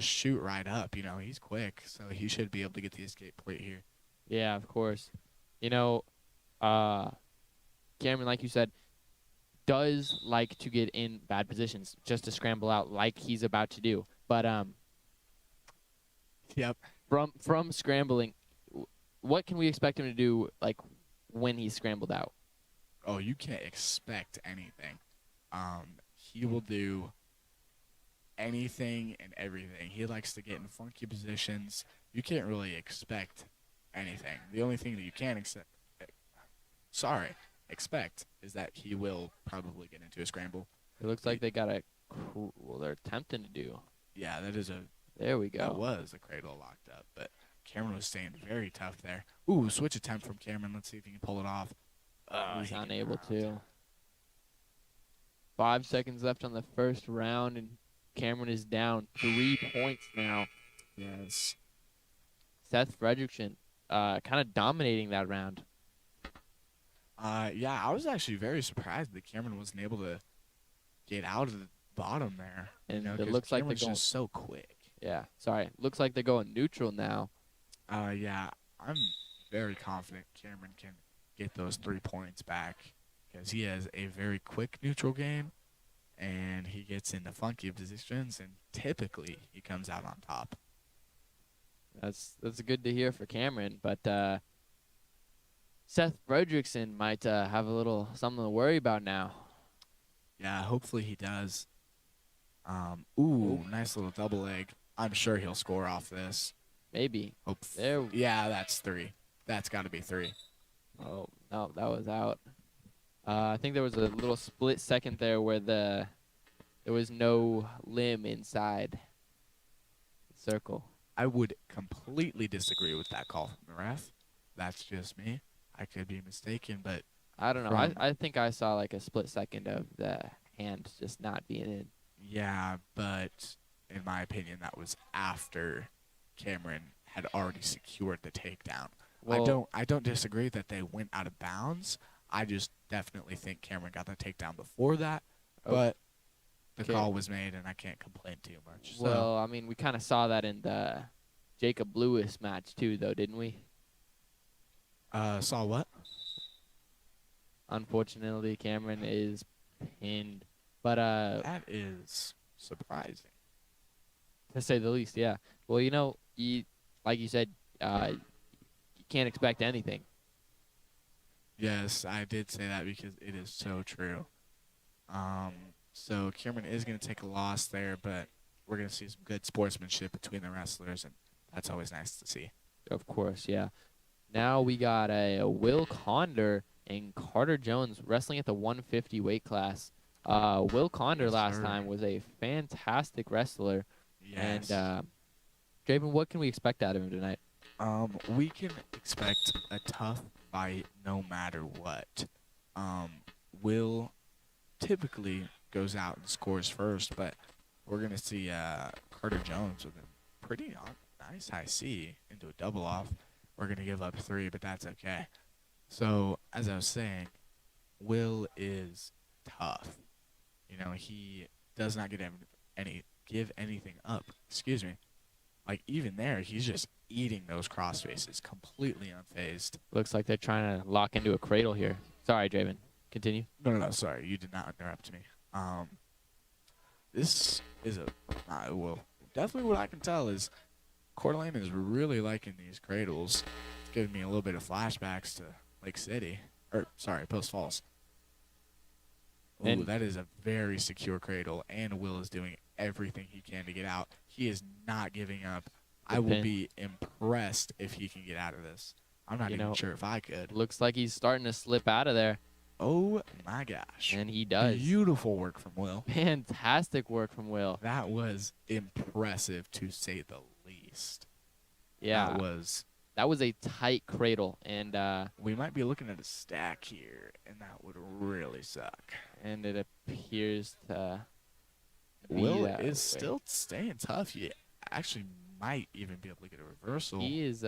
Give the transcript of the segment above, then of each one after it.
just shoot right up. You know, he's quick, so he should be able to get the escape point here. Yeah, of course. You know, uh, Cameron, like you said, does like to get in bad positions just to scramble out like he's about to do. But Yep. from scrambling, what can we expect him to do like when he's scrambled out? Oh, you can't expect anything. He will do anything and everything. He likes to get in funky positions. You can't really expect anything. The only thing that you can expect is that he will probably get into a scramble. It looks like they got a. Well, they're attempting to do. Yeah, There we go. that was a cradle locked up, but Cameron was staying very tough there. Ooh, switch attempt from Cameron. Let's see if he can pull it off. He's unable to. 5 seconds left on the first round, and Cameron is down 3 points now. Yes. Seth Fredrickson kind of dominating that round. Yeah, I was actually very surprised that Cameron wasn't able to get out of the bottom there. And you know, it looks like they're Cameron's going. just so quick. Yeah, sorry. Looks like they're going neutral now. Yeah, I'm very confident Cameron can get those 3 points back because he has a very quick neutral game, and he gets into funky positions, and typically he comes out on top. That's good to hear for Cameron, but Seth Fredrickson might have a little something to worry about now. Yeah, hopefully he does. Ooh, nice little double leg. I'm sure he'll score off this. Maybe. There. Yeah, that's 3. That's got to be 3. Oh, no, that was out. I think there was a little split second there where there was no limb inside the circle. I would completely disagree with that call from the ref. That's just me. I could be mistaken, but I don't know. I think I saw like a split second of the hand just not being in. yeah, but in my opinion, that was after Cameron had already secured the takedown. Well, I don't disagree that they went out of bounds. I just definitely think Cameron got the takedown before that, but the call was made, and I can't complain too much. Well, I mean, we kind of saw that in the Jacob Lewis match too, though, didn't we? Saw what? Unfortunately, Cameron is pinned, but That is surprising. to say the least, yeah. Well, you know, like you said, you can't expect anything. Yes, I did say that because it is so true. So Cameron is going to take a loss there, but we're going to see some good sportsmanship between the wrestlers, and that's always nice to see. Of course, yeah. Now we got a Will Conder and Carter Jones wrestling at the 150 weight class. Will Conder last time was a fantastic wrestler. Yes. And Draven, what can we expect out of him tonight? We can expect a tough fight no matter what. Will typically goes out and scores first, but we're going to see Carter Jones with a pretty nice high C into a double off. We're going to give up 3, but that's okay. So, as I was saying, Will is tough. You know, he does not give anything up. Excuse me. Like, even there, he's just eating those cross faces, completely unfazed. Looks like they're trying to lock into a cradle here. Sorry, Draven. Continue. No, sorry. You did not interrupt me. This is well, definitely what I can tell is Coeur d'Alene is really liking these cradles. It's giving me a little bit of flashbacks to Lake City. Post Falls. Ooh, that is a very secure cradle, and Will is doing everything he can to get out. He is not giving up. I will be impressed if he can get out of this. I'm not even sure if I could. Looks like he's starting to slip out of there. Oh, my gosh. And he does. Beautiful work from Will. Fantastic work from Will. That was impressive, to say the least. Yeah. That was a tight cradle. And we might be looking at a stack here, and that would really suck. And it appears to be Will that is way. still staying tough. He actually might even be able to get a reversal. He is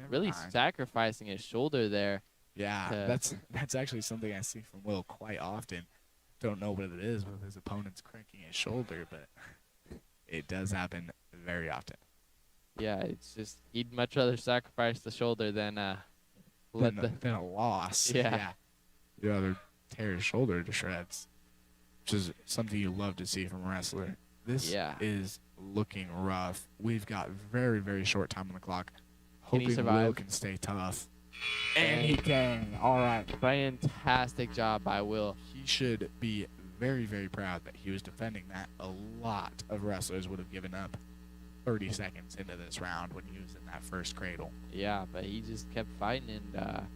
really sacrificing his shoulder there. Yeah, that's actually something I see from Will quite often. Don't know what it is with his opponents cranking his shoulder, but it does happen very often. Yeah, it's just he'd much rather sacrifice the shoulder than let the Than a loss. yeah. Yeah. You'd rather tear his shoulder to shreds, which is something you love to see from a wrestler. This Yeah. is looking rough. We've got very, very short time on the clock. Can he Hoping survive? Will can stay tough. And he can. All right. Fantastic job by Will. He should be very, very proud that he was defending that. A lot of wrestlers would have given up 30 seconds into this round when he was in that first cradle. Yeah, but he just kept fighting and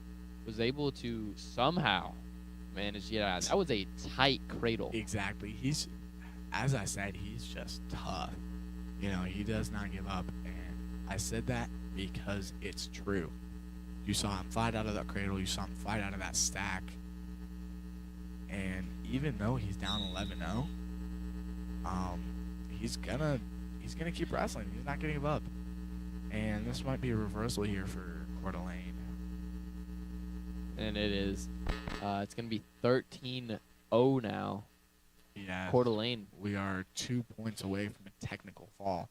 was able to somehow manage to get out. That was a tight cradle. Exactly. He's, as I said, he's just tough. You know, he does not give up. And I said that because it's true. You saw him fight out of that cradle. You saw him fight out of that stack. And even though he's down 11-0, he's gonna keep wrestling. He's not gonna give up. And this might be a reversal here for Coeur d'Alene. And it is. It's going to be 13-0 now. Yeah. Coeur d'Alene. We are 2 points away from a technical fall.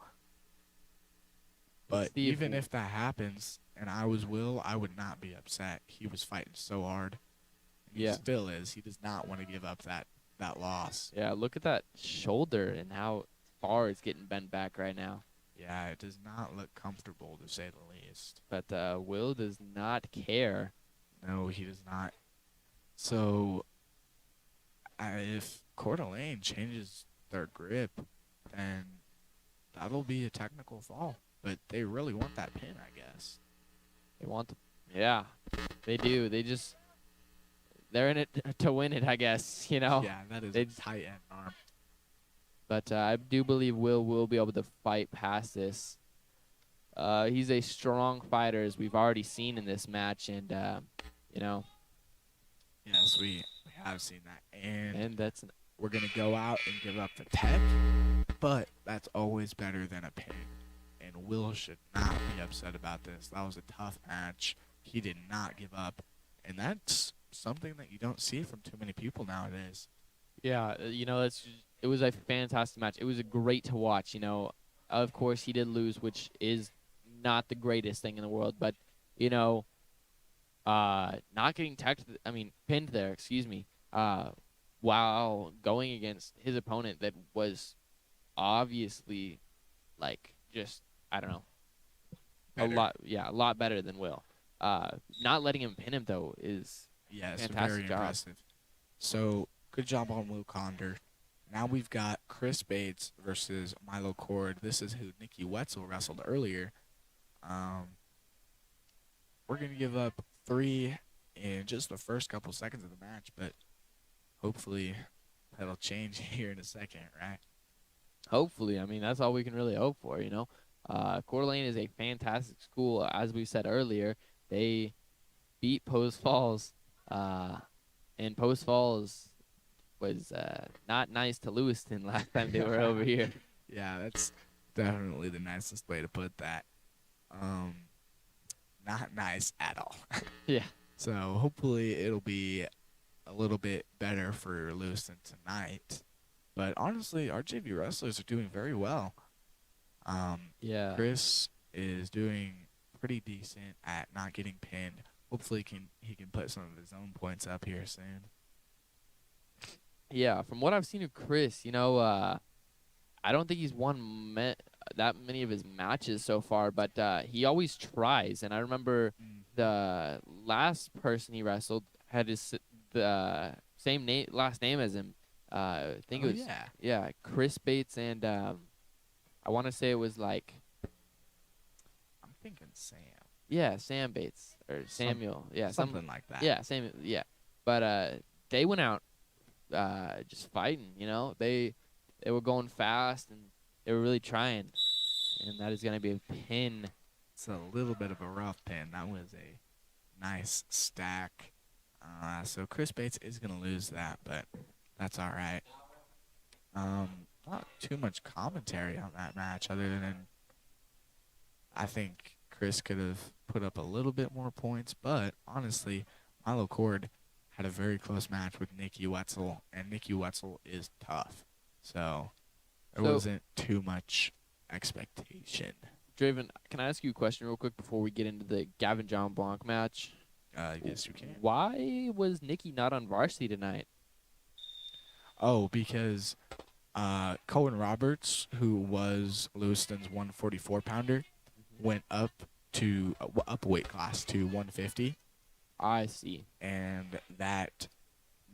But Steve, even if that happens, and I was Will, I would not be upset. He was fighting so hard. He Yeah. still is. He does not want to give up that loss. Yeah, look at that shoulder and how far it's getting bent back right now. Yeah, it does not look comfortable, to say the least. But Will does not care. No, he does not. So, if Coeur d'Alene changes their grip, then that'll be a technical fall. But they really want that pin, I guess. They want the, yeah, they do. They're in it to win it, I guess, you know. Yeah, that is They- a tight end arm. But I do believe will be able to fight past this. He's a strong fighter, as we've already seen in this match, and you know, Yes, we have seen that. and that's We're going to go out and give up the tech, but that's always better than a pin. And Will should not be upset about this. That was a tough match. He did not give up. And that's something that you don't see from too many people nowadays. yeah, you know, it was a fantastic match. It was a great to watch. You know, of course he did lose, which is not the greatest thing in the world, but you know, not getting pinned there. Excuse me. While going against his opponent that was obviously like just I don't know Better. a lot better than Will. Not letting him pin him though is Yes, fantastic very job. impressive. So, good job on Will Conder. Now we've got Chris Bates versus Milo Cord. This is who Nikki Wetzel wrestled earlier. We're going to give up 3 in just the first couple seconds of the match, but hopefully that'll change here in a second, right? Hopefully, I mean that's all we can really hope for. You know, Coeur d'Alene is a fantastic school. As we said earlier, they beat Post Falls, and Post Falls was not nice to Lewiston last time they were over here. Yeah, that's definitely the nicest way to put that. Not nice at all. Yeah. So hopefully it'll be a little bit better for Lewiston tonight. But honestly, our JV wrestlers are doing very well. Yeah. Chris is doing pretty decent at not getting pinned. Hopefully he can put some of his own points up here soon. Yeah, from what I've seen of Chris, you know, I don't think he's won that many of his matches so far, but he always tries. And I remember the last person he wrestled had the same last name as him. I think it was Chris Bates, and I want to say it was like I'm thinking Sam. Yeah, Sam Bates or Samuel. Yeah, something like that. Yeah, Samuel. Yeah, but they went out just fighting. You know, they were going fast and they were really trying, and that is gonna be a pin. It's a little bit of a rough pin. That was a nice stack. So Chris Bates is gonna lose that, but that's all right. Not too much commentary on that match, other than I think Chris could have put up a little bit more points, but honestly, Milo Cord had a very close match with Nikki Wetzel, and Nikki Wetzel is tough. So there wasn't too much expectation. Draven, can I ask you a question real quick before we get into the Gavin John Blanc match? Yes, you can. Why was Nikki not on varsity tonight? Oh, because Cohen Roberts, who was Lewiston's 144 pounder, went up to up weight class to 150, I see. and that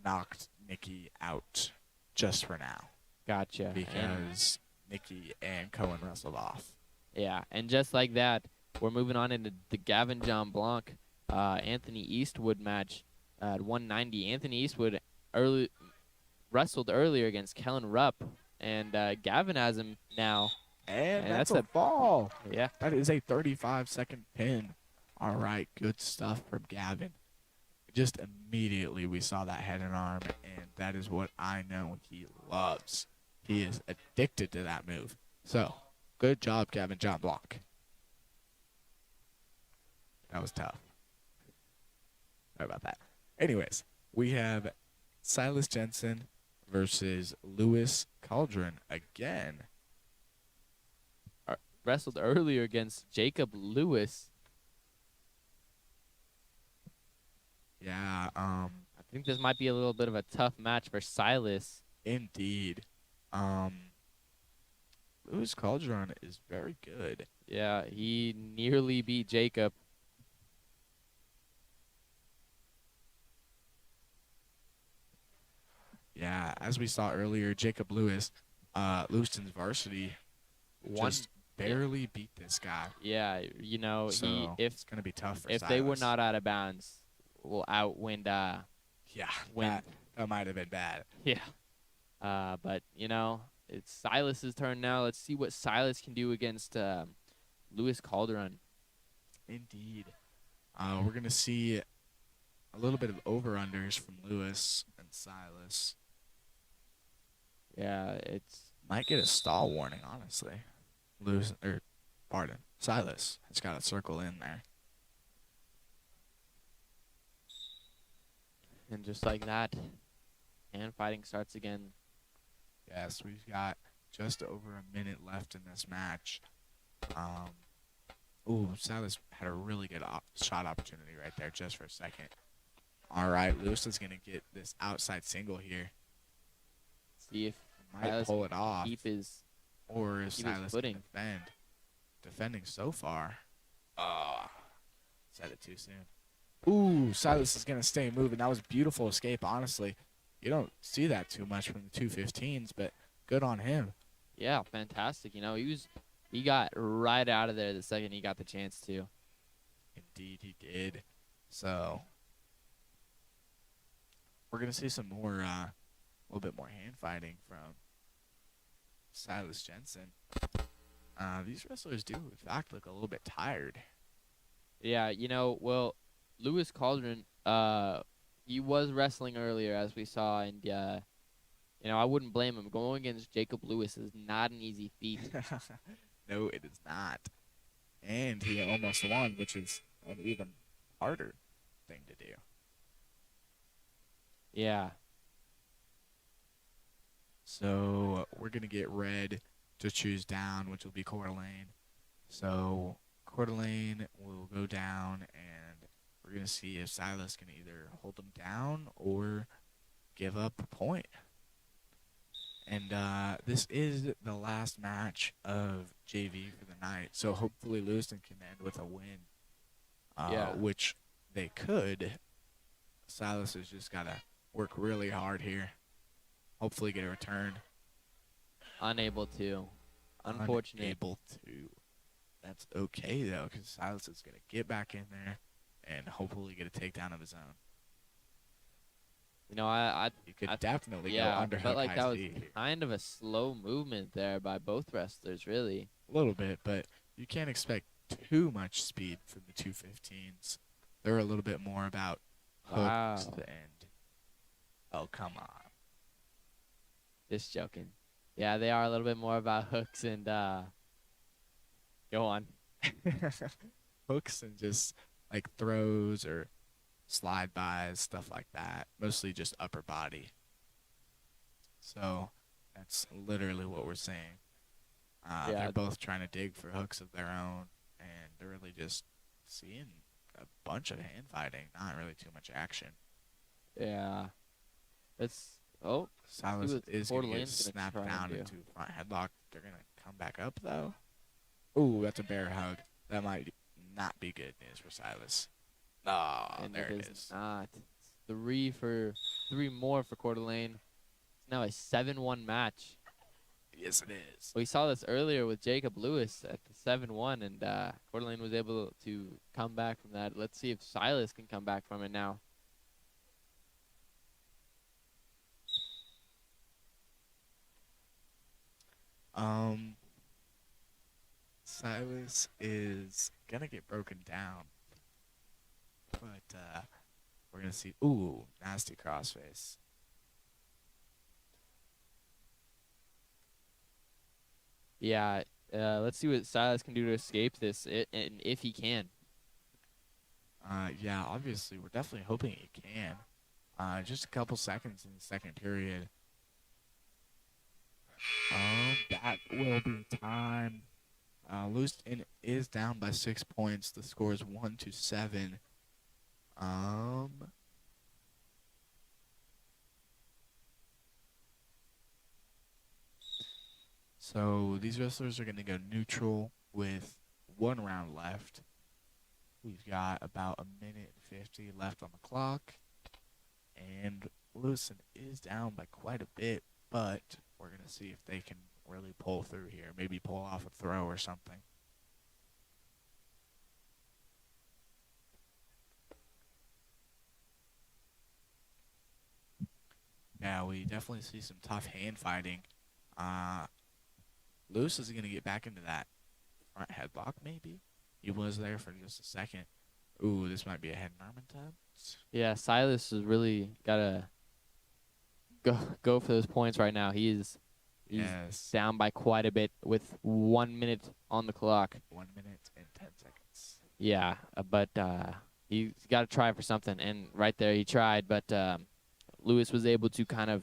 knocked Nikki out just for now Gotcha. And because Nikki and Cohen wrestled off. yeah, and just like that, we're moving on into the Gavin John Blanc, Anthony Eastwood match at 190. Anthony Eastwood wrestled earlier against Kellen Rupp, and Gavin has him now. And And that's that's a fall. Yeah, That is a 35-second pin. All right, good stuff from Gavin. Just immediately we saw that head and arm, and that is what I know he loves. He is addicted to that move. So, good job, Gavin John Blanc. That was tough. Sorry about that. Anyways, we have Silas Jensen versus Lewis Cauldron again. wrestled earlier against Jacob Lewis. Yeah, I think this might be a little bit of a tough match for Silas. indeed. Lewis Cauldron is very good. Yeah, he nearly beat Jacob. Yeah, as we saw earlier, Jacob Lewis, Lewiston's varsity, just barely beat this guy. Yeah, you know, So if it's gonna be tough for if Silas. they were not out of bounds, will outwin. Yeah, win. that might have been bad. Yeah. But you know, it's Silas's turn now. Let's see what Silas can do against Lewis Calderon. Indeed. We're gonna see a little bit of over-unders from Lewis and Silas. Yeah, it's Might get a stall warning, honestly. Silas has got a circle in there. and just like that, hand fighting starts again. Yes, we've got just over a minute left in this match. Silas had a really good shot opportunity right there just for a second. All right, Lewis is going to get this outside single here. See if Might Silas pull it off. keep his Or if keep his Silas footing. can defend. Defending so far. Said it too soon. Ooh, Silas is going to stay moving. That was a beautiful escape, honestly. You don't see that too much from the 215s, but good on him. Yeah, fantastic. You know, he got right out of there the second he got the chance to. Indeed, he did. So, we're going to see some more, a little bit more hand fighting from Silas Jensen. These wrestlers do, in fact, look a little bit tired. Yeah, you know, well, Lewis Cauldron, he was wrestling earlier, as we saw, and you know, I wouldn't blame him. Going against Jacob Lewis is not an easy feat. No, it is not. And he almost won, which is an even harder thing to do. Yeah. So we're going to get red to choose down, which will be Coeur d'Alene. So Coeur d'Alene will go down, and we're going to see if Silas can either hold them down or give up a point. And this is the last match of JV for the night. So hopefully Lewiston can end with a win, which they could. Silas has just got to work really hard here. Hopefully get a return. Unable to. Unfortunate. Unable to. That's okay, though, because Silas is going to get back in there and hopefully get a takedown of his own. You know, You could definitely go yeah, underhook but like high that was speed. kind of a slow movement there by both wrestlers, really. A little bit, but you can't expect too much speed from the 215s. They're a little bit more about hooks Wow. and oh, come on. Just joking. Yeah, they are a little bit more about hooks and go on. Hooks and just like throws or slide bys, stuff like that. Mostly just upper body. So that's literally what we're saying. Yeah, They're both trying to dig for hooks of their own, and they're really just seeing a bunch of hand fighting, not really too much action. yeah. Let's see Silas what is Coeur going to get d'Alene's gonna snapped try and down do. into front headlock. They're going to come back up, though. Ooh, that's a bear hug. That might not be good news for Silas. Ah, And there it it is is. not. It's three more for Coeur d'Alene. It's now a 7-1 match. Yes, it is. We saw this earlier with Jacob Lewis at the 7-1, and Coeur d'Alene was able to come back from that. Let's see if Silas can come back from it now. Silas is going to get broken down, but we're going to see. Ooh, nasty crossface. Yeah, let's see what Silas can do to escape this, and if he can. Yeah, obviously, we're definitely hoping he can. Just a couple seconds in the second period. That will be time. Lewiston is down by 6 points. The score is 1-7. So these wrestlers are going to go neutral with 1 round left. We've got about a minute 50 left on the clock. And Lewiston is down by quite a bit, but we're going to see if they can really pull through here. Maybe pull off a throw or something. Yeah, we definitely see some tough hand fighting. Lewis is going to get back into that front headlock, maybe. He was there for just a second. Ooh, this might be a head Norman time. Yeah, Silas has really gotta go for those points right now. He's Yes. down by quite a bit with 1 minute on the clock. 1 minute and 10 seconds. Yeah, but he's got to try for something, and right there he tried, but Lewis was able to kind of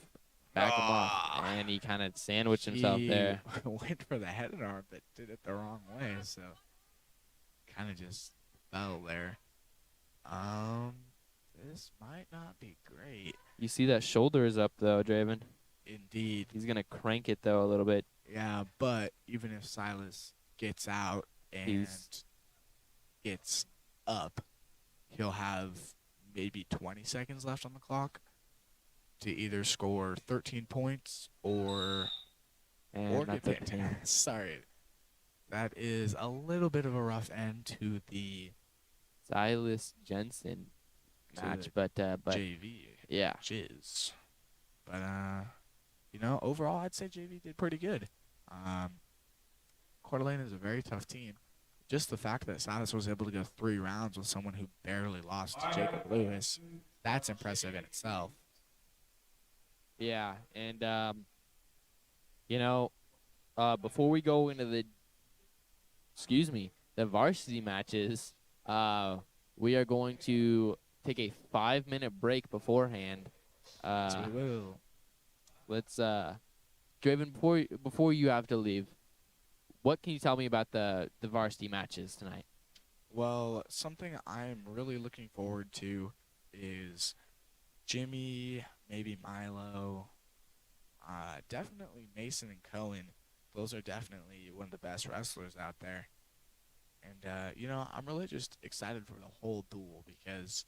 back him off, and he kind of sandwiched himself there. Went for the head arm, but did it the wrong way, so kind of just fell there. This might not be great. You see that shoulder is up though, Draven. Indeed. He's gonna crank it though a little bit. Yeah, but even if Silas gets out and gets up, he'll have maybe 20 seconds left on the clock to either score 13 points or get pinned. Sorry. That is a little bit of a rough end to the Silas Jensen match, but JV. yeah. Jizz. But overall I'd say JV did pretty good. Coeur d'Alene is a very tough team. Just the fact that Silas was able to go 3 rounds with someone who barely lost to Jacob Lewis, that's impressive in itself. Yeah, and before we go into the varsity matches, we are going to take a 5-minute break beforehand. We will. Let's Draven, before you have to leave, what can you tell me about the varsity matches tonight? Well, something I'm really looking forward to is Jimmy, maybe Milo, definitely Mason and Cohen. Those are definitely one of the best wrestlers out there. And, I'm really just excited for the whole duel because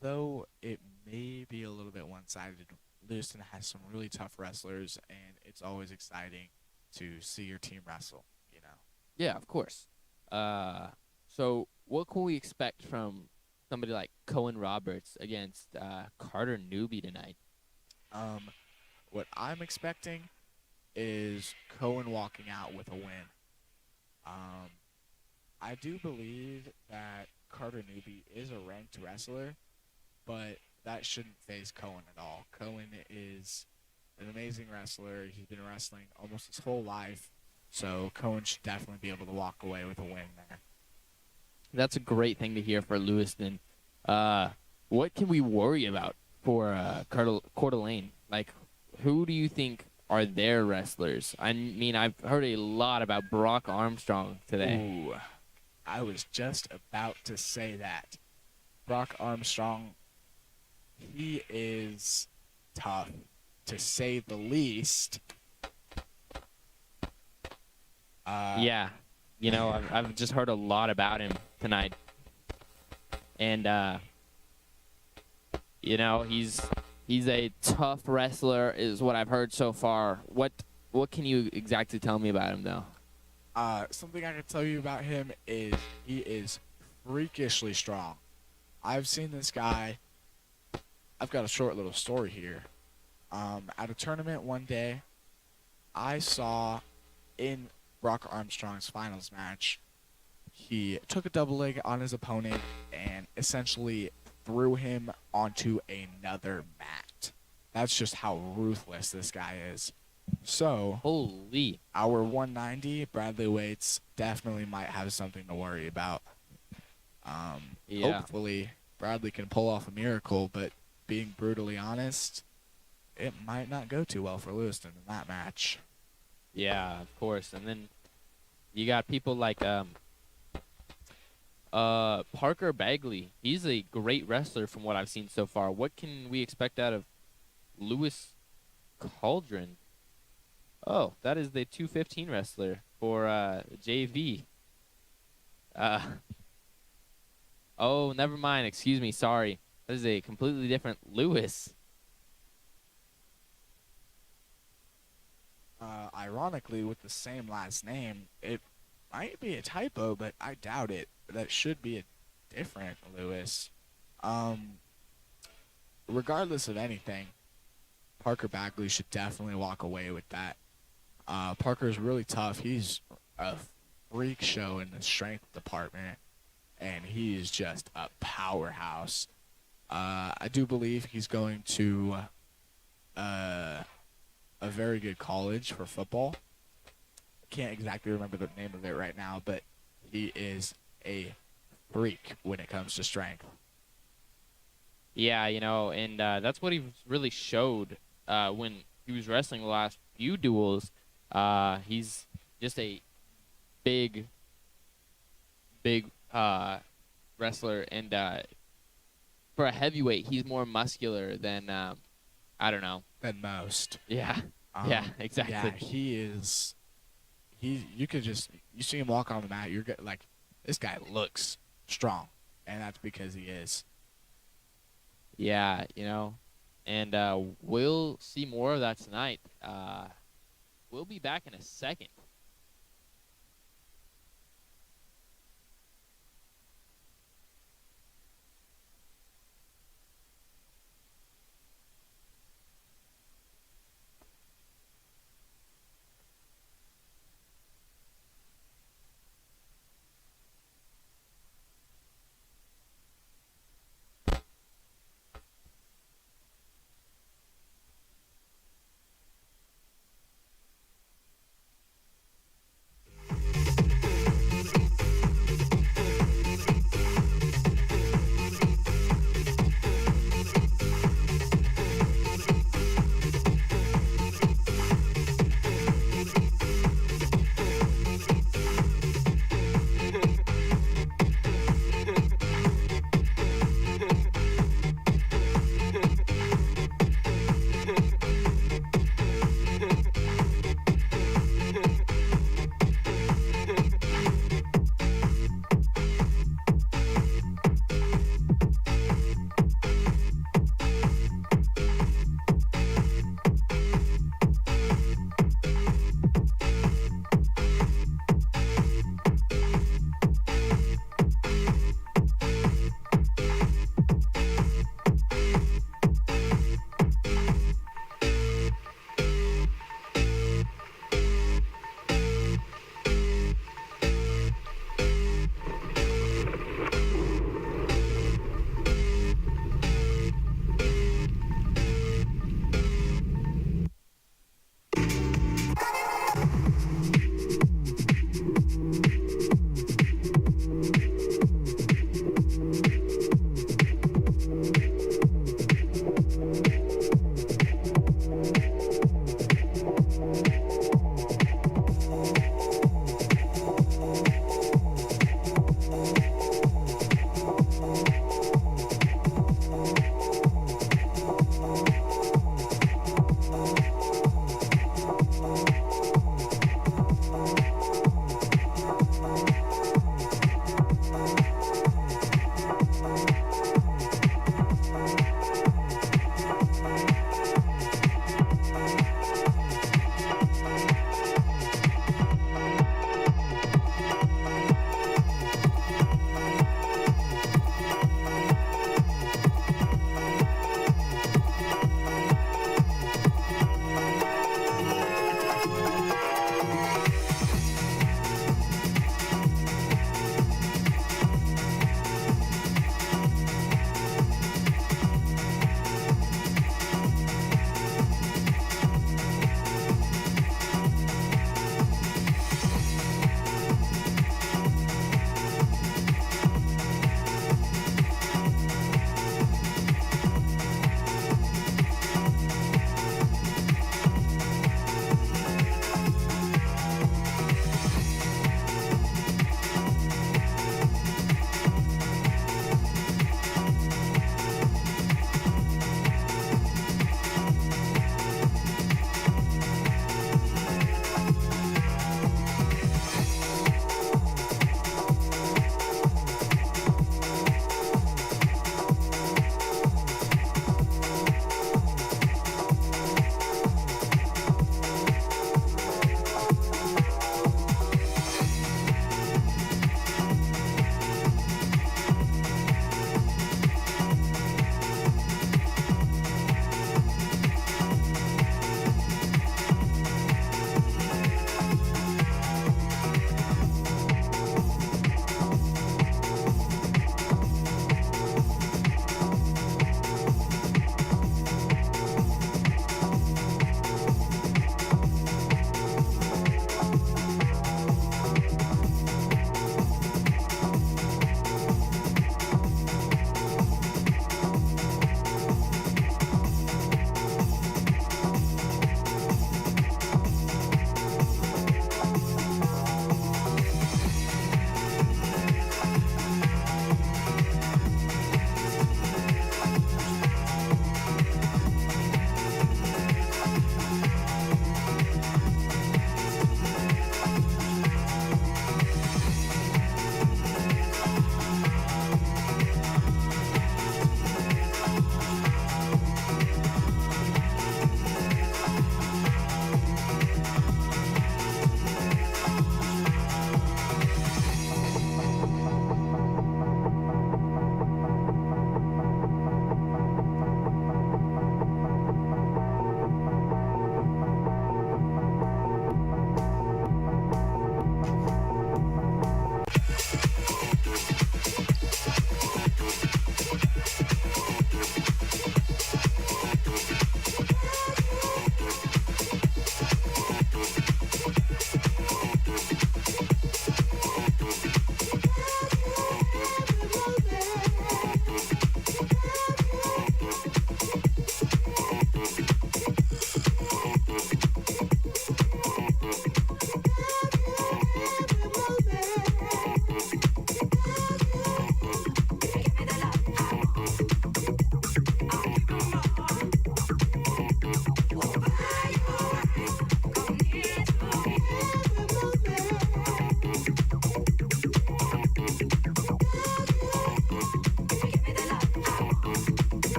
though it may be a little bit one-sided, Lewiston has some really tough wrestlers, and it's always exciting to see your team wrestle, Yeah, of course. So what can we expect from somebody like Cohen Roberts against Carter Newby tonight? What I'm expecting is Cohen walking out with a win. I do believe that Carter Newby is a ranked wrestler, but that shouldn't phase Cohen at all. Cohen is an amazing wrestler. He's been wrestling almost his whole life, so Cohen should definitely be able to walk away with a win there. That's a great thing to hear for Lewiston. What can we worry about for Coeur d'Alene? Like, who do you think are their wrestlers. I mean, I've heard a lot about Brock Armstrong today. Ooh, I was just about to say that. Brock Armstrong, he is tough, to say the least. Yeah, I've just heard a lot about him tonight, and he's a tough wrestler, is what I've heard so far. What can you exactly tell me about him, though? Something I can tell you about him is he is freakishly strong. I've seen this guy. I've got a short little story here. At a tournament one day, I saw in Brock Armstrong's finals match, he took a double leg on his opponent and essentially threw him onto another mat. That's just how ruthless this guy is. So, Holy. our 190 Bradley weights definitely might have something to worry about. Yeah. Hopefully, Bradley can pull off a miracle, but being brutally honest, it might not go too well for Lewiston in that match. Yeah, of course. And then you got people like Parker Bagley. He's a great wrestler from what I've seen so far. What can we expect out of Lewis Cauldron? Oh, that is the 215 wrestler for JV. Oh, never mind. Excuse me. Sorry. That is a completely different Lewis. Ironically, with the same last name, it might be a typo, but I doubt it. That should be a different Lewis. Regardless of anything, Parker Bagley should definitely walk away with that. Parker's really tough. He's a freak show in the strength department, and he is just a powerhouse. I do believe he's going to a very good college for football. Can't exactly remember the name of it right now, but he is a freak when it comes to strength. Yeah, and that's what he really showed when he was wrestling the last few duels. He's just a big wrestler, and for a heavyweight, he's more muscular than I don't know. Than most. Yeah, yeah, exactly. Yeah, he is. You could just you see him walk on the mat. You're like, this guy looks strong, and that's because he is. Yeah, and we'll see more of that tonight. We'll be back in a second.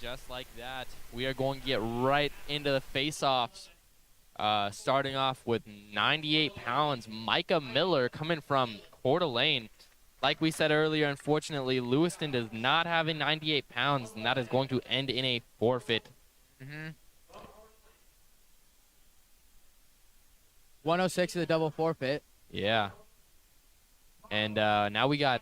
just like that, we are going to get right into the face-offs. Starting off with 98 pounds, Micah Miller coming from Coeur d'Alene. Like we said earlier, unfortunately, Lewiston does not have a 98 pounds, and that is going to end in a forfeit. 106 is a double forfeit. Yeah. And now we got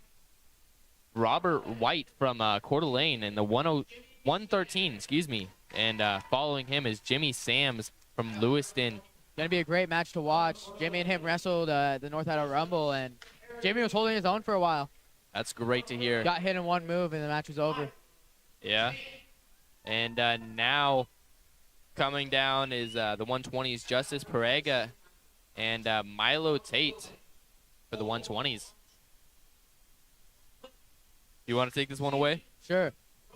Robert White from Coeur d'Alene in the 113, excuse me. And following him is Jimmy Sams from Lewiston. Gonna be a great match to watch. Jimmy and him wrestled the North Idaho Rumble, and Jimmy was holding his own for a while. That's great to hear. Got hit in one move, and the match was over. Yeah. And now coming down is the 120s, Justice Parega and Milo Tate for the 120s. You want to take this one away? Sure.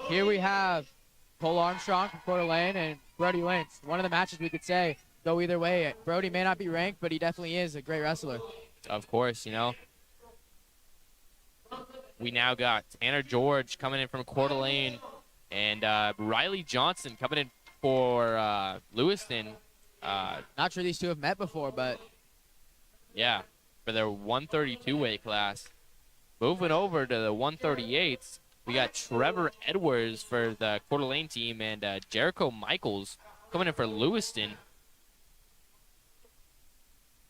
Here we have Cole Armstrong from Coeur d'Alene and Brody Lynch. One of the matches we could say go either way. Brody may not be ranked, but he definitely is a great wrestler. Of course, you know. We now got Tanner George coming in from Coeur d'Alene and Riley Johnson coming in for Lewiston. Not sure these two have met before, but Yeah, for their 132 weight class. Moving over to the 138s, we got Trevor Edwards for the Coeur d'Alene team and Jericho Michaels coming in for Lewiston.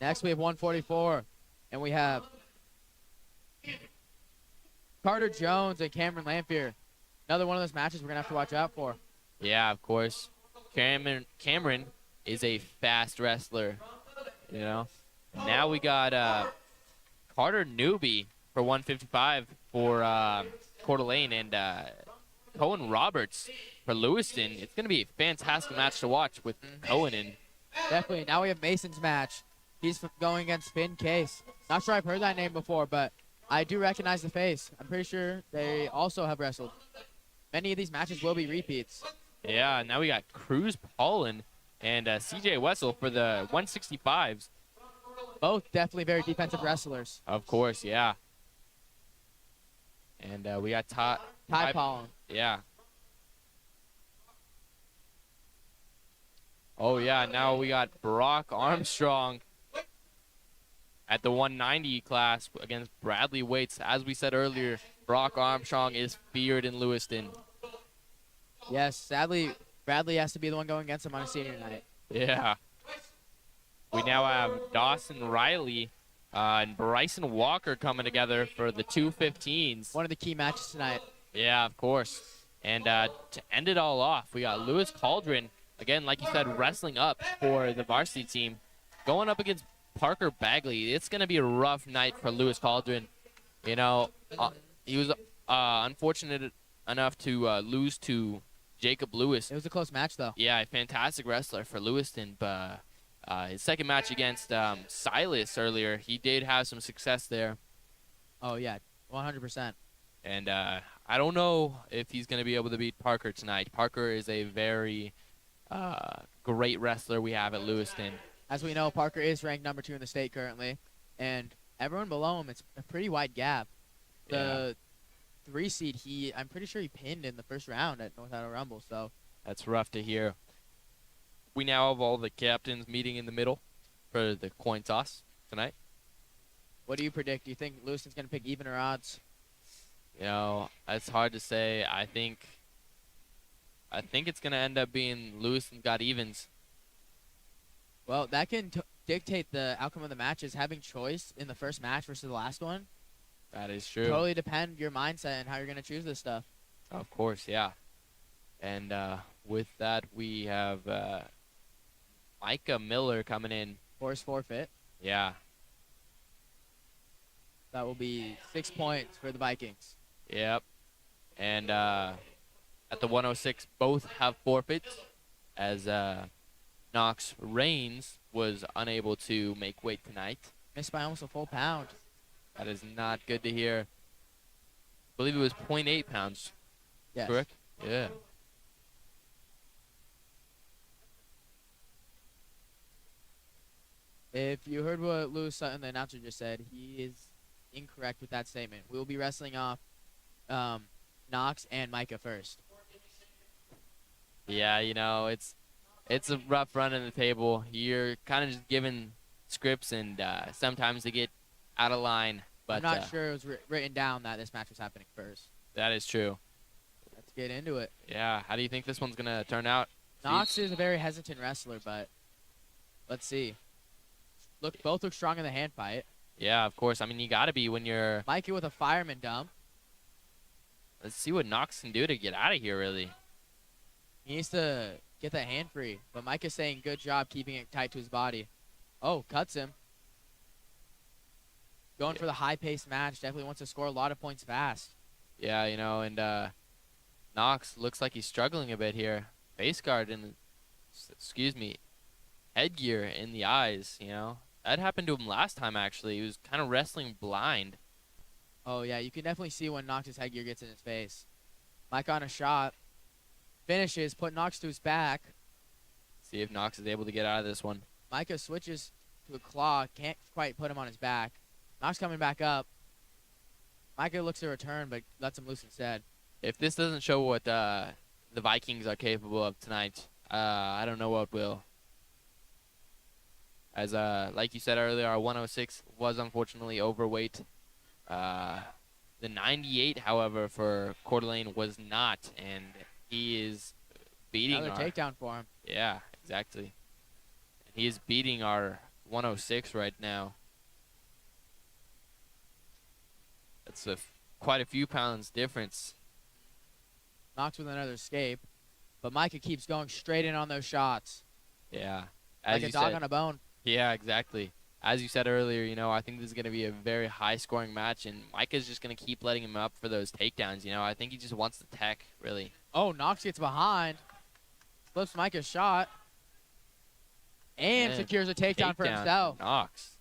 next we have 144, and we have Carter Jones and Cameron Lamphere. Another one of those matches we're going to have to watch out for. Yeah, of course. Cameron is a fast wrestler, you know. Now we got Carter Newby for 155 for Coeur d'Alene and Cohen Roberts for Lewiston. It's going to be a fantastic match to watch with Cohen and Definitely. Now we have Mason's match. He's going against Finn Case. Not sure I've heard that name before, but I do recognize the face. I'm pretty sure they also have wrestled. Many of these matches will be repeats. yeah. Now we got Cruz Paulin and CJ Wessel for the 165s. Both definitely very defensive wrestlers. Of course, yeah. And we got Ty Pollen. Yeah. Oh, yeah. Now we got Brock Armstrong at the 190 class against Bradley Waits. As we said earlier, Brock Armstrong is feared in Lewiston. Yes, sadly, Bradley has to be the one going against him on a senior night. Yeah. We now have Dawson Riley and Bryson Walker coming together for the 215s. One of the key matches tonight. Yeah, of course. And to end it all off, we got Lewis Cauldron, again, like you said, wrestling up for the varsity team, going up against Parker Bagley. It's going to be a rough night for Lewis Cauldron. You know, he was unfortunate enough to lose to Jacob Lewis. It was a close match, though. Yeah, a fantastic wrestler for Lewiston, but his second match against Silas earlier, he did have some success there. Oh, yeah, 100%. And I don't know if he's going to be able to beat Parker tonight. Parker is a very great wrestler we have at Lewiston. As we know, Parker is ranked number 2 in the state currently, and everyone below him, it's a pretty wide gap. The 3 seed, I'm pretty sure he pinned in the first round at North Idaho Rumble, so. That's rough to hear. We now have all the captains meeting in the middle for the coin toss tonight. What do you predict? Do you think Lewiston's going to pick even or odds? You know, it's hard to say. I think it's going to end up being Lewiston got evens. Well, that can dictate the outcome of the matches. Having choice in the first match versus the last one. That is true. Totally depend your mindset and how you're going to choose this stuff. Of course, yeah. And with that, we have Micah Miller coming in. Force forfeit. Yeah. That will be 6 points for the Vikings. Yep. And at the 106, both have forfeits as Knox Reigns was unable to make weight tonight. Missed by almost a full pound. That is not good to hear. I believe it was 0.8 pounds. Yes. Correct? Yeah. If you heard what Lewis Sutton, the announcer, just said, he is incorrect with that statement. We will be wrestling off Knox and Micah first. Yeah, you know, it's a rough run in the table. You're kind of just given scripts, and sometimes they get out of line. But I'm not sure it was written down that this match was happening first. that is true. Let's get into it. Yeah, how do you think this one's gonna turn out? Knox is a very hesitant wrestler, but let's see. Both look strong in the hand fight. Yeah, of course. I mean, you gotta be when you're. Mikey with a fireman dump. Let's see what Knox can do to get out of here. Really. He needs to get that hand free, but Mike is saying good job keeping it tight to his body. Oh, cuts him. Going for the high-paced match. Definitely wants to score a lot of points fast. Yeah, you know, and Knox looks like he's struggling a bit here. Face guard and, excuse me, headgear in the eyes. You know, that happened to him last time. Actually, he was kind of wrestling blind. Oh, yeah, you can definitely see when Knox's headgear gets in his face. Mike on a shot. Finishes, put Knox to his back. See if Knox is able to get out of this one. Micah switches to a claw. Can't quite put him on his back. Knox coming back up. Micah looks to return, but lets him loose instead. If this doesn't show what the Vikings are capable of tonight, I don't know what will. As like you said earlier, our 106 was unfortunately overweight. The 98, however, for Coeur d'Alene was not, and he is beating Another takedown for him. Yeah, exactly. And he is beating our 106 right now. That's quite a few pounds difference. Knox with another escape. But Micah keeps going straight in on those shots. Yeah. Like a dog on a bone. Yeah, exactly. As you said earlier, you know, I think this is going to be a very high-scoring match, and Micah's just going to keep letting him up for those takedowns, you know. I think he just wants the tech, really. Oh, Knox gets behind. Flips Micah's shot. And secures a takedown for himself. Knox.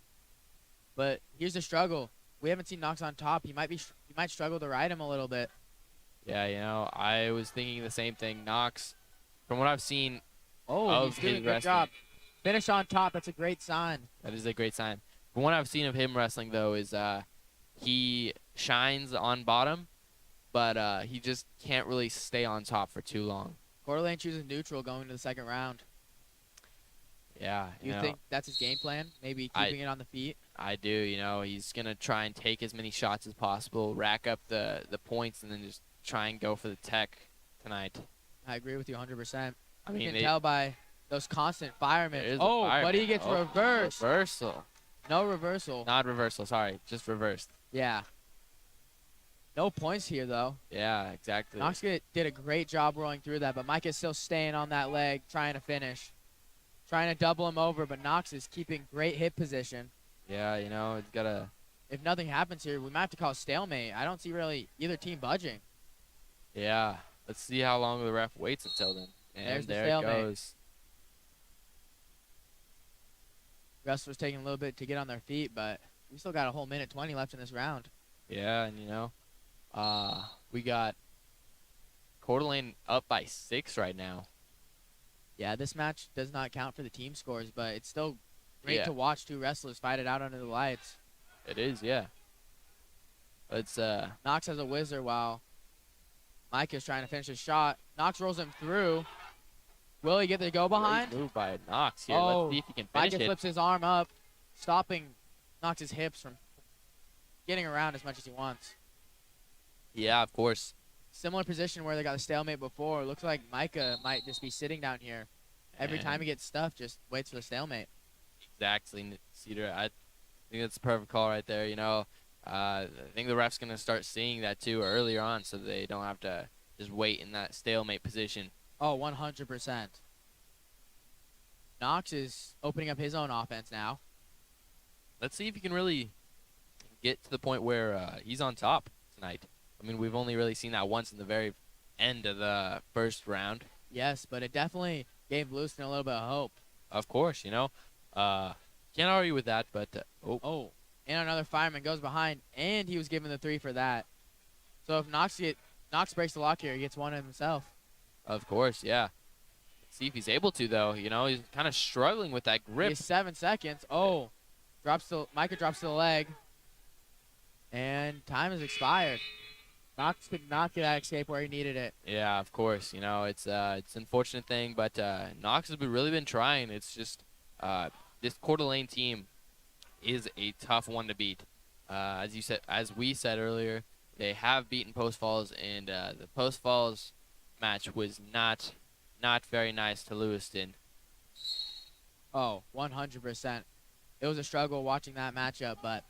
But here's the struggle. We haven't seen Knox on top. He might struggle to ride him a little bit. Yeah, you know, I was thinking the same thing. Knox, from what I've seen he's doing a good job. Finish on top. That's a great sign. That is a great sign. From what I've seen of him wrestling, though, is he shines on bottom, but he just can't really stay on top for too long. Coeur d'Alene chooses neutral going to the second round. Yeah. Do you think that's his game plan? Maybe keeping it on the feet? I do. You know, he's going to try and take as many shots as possible, rack up the points, and then just try and go for the tech tonight. I agree with you 100%. I mean, you can tell by those constant firemen. Fireman. But he gets reversed. Reversal. No reversal. Not reversal. Sorry, just reversed. Yeah. No points here, though. Yeah, exactly. Knox did a great job rolling through that, but Mike is still staying on that leg, trying to finish. Trying to double him over, but Knox is keeping great hip position. Yeah, you know, it's got to... If nothing happens here, we might have to call a stalemate. I don't see really either team budging. Yeah. Let's see how long the ref waits until then. And there it goes. Wrestlers taking a little bit to get on their feet, but we still got a whole minute 20 left in this round. Yeah, and you know, we got Coeur d'Alene up by 6 right now. Yeah, this match does not count for the team scores, but it's still great to watch two wrestlers fight it out under the lights. It is, yeah. It's Knox has a whizzer while Mike is trying to finish his shot. Knox rolls him through. Will he get the go behind? Great move by Knox here. Oh, let's see if he can finish Mike flips his arm up, stopping Knox's hips from getting around as much as he wants. Yeah, of course. Similar position where they got a stalemate before. Looks like Micah might just be sitting down here. Every time he gets stuffed, just waits for the stalemate. Exactly, Cedar. I think that's a perfect call right there. You know, I think the ref's going to start seeing that too earlier on, so they don't have to just wait in that stalemate position. Oh, 100%. Knox is opening up his own offense now. Let's see if he can really get to the point where he's on top tonight. I mean, we've only really seen that once in the very end of the first round. Yes, but it definitely gave Lewiston a little bit of hope. Of course, you know. Can't argue with that, but... and another fireman goes behind, and he was given the 3 for that. So if Knox breaks the lock here, he gets one of himself. Of course, yeah. Let's see if he's able to, though. You know, he's kind of struggling with that grip. He has 7 seconds. Oh, Micah drops to the leg. And time has expired. Knox could not get that escape where he needed it. Yeah, of course. You know, it's an unfortunate thing, but Knox has really been trying. It's just this Coeur d'Alene team is a tough one to beat. As we said earlier, they have beaten Post Falls, and the Post Falls match was not very nice to Lewiston. Oh, 100%. It was a struggle watching that matchup, but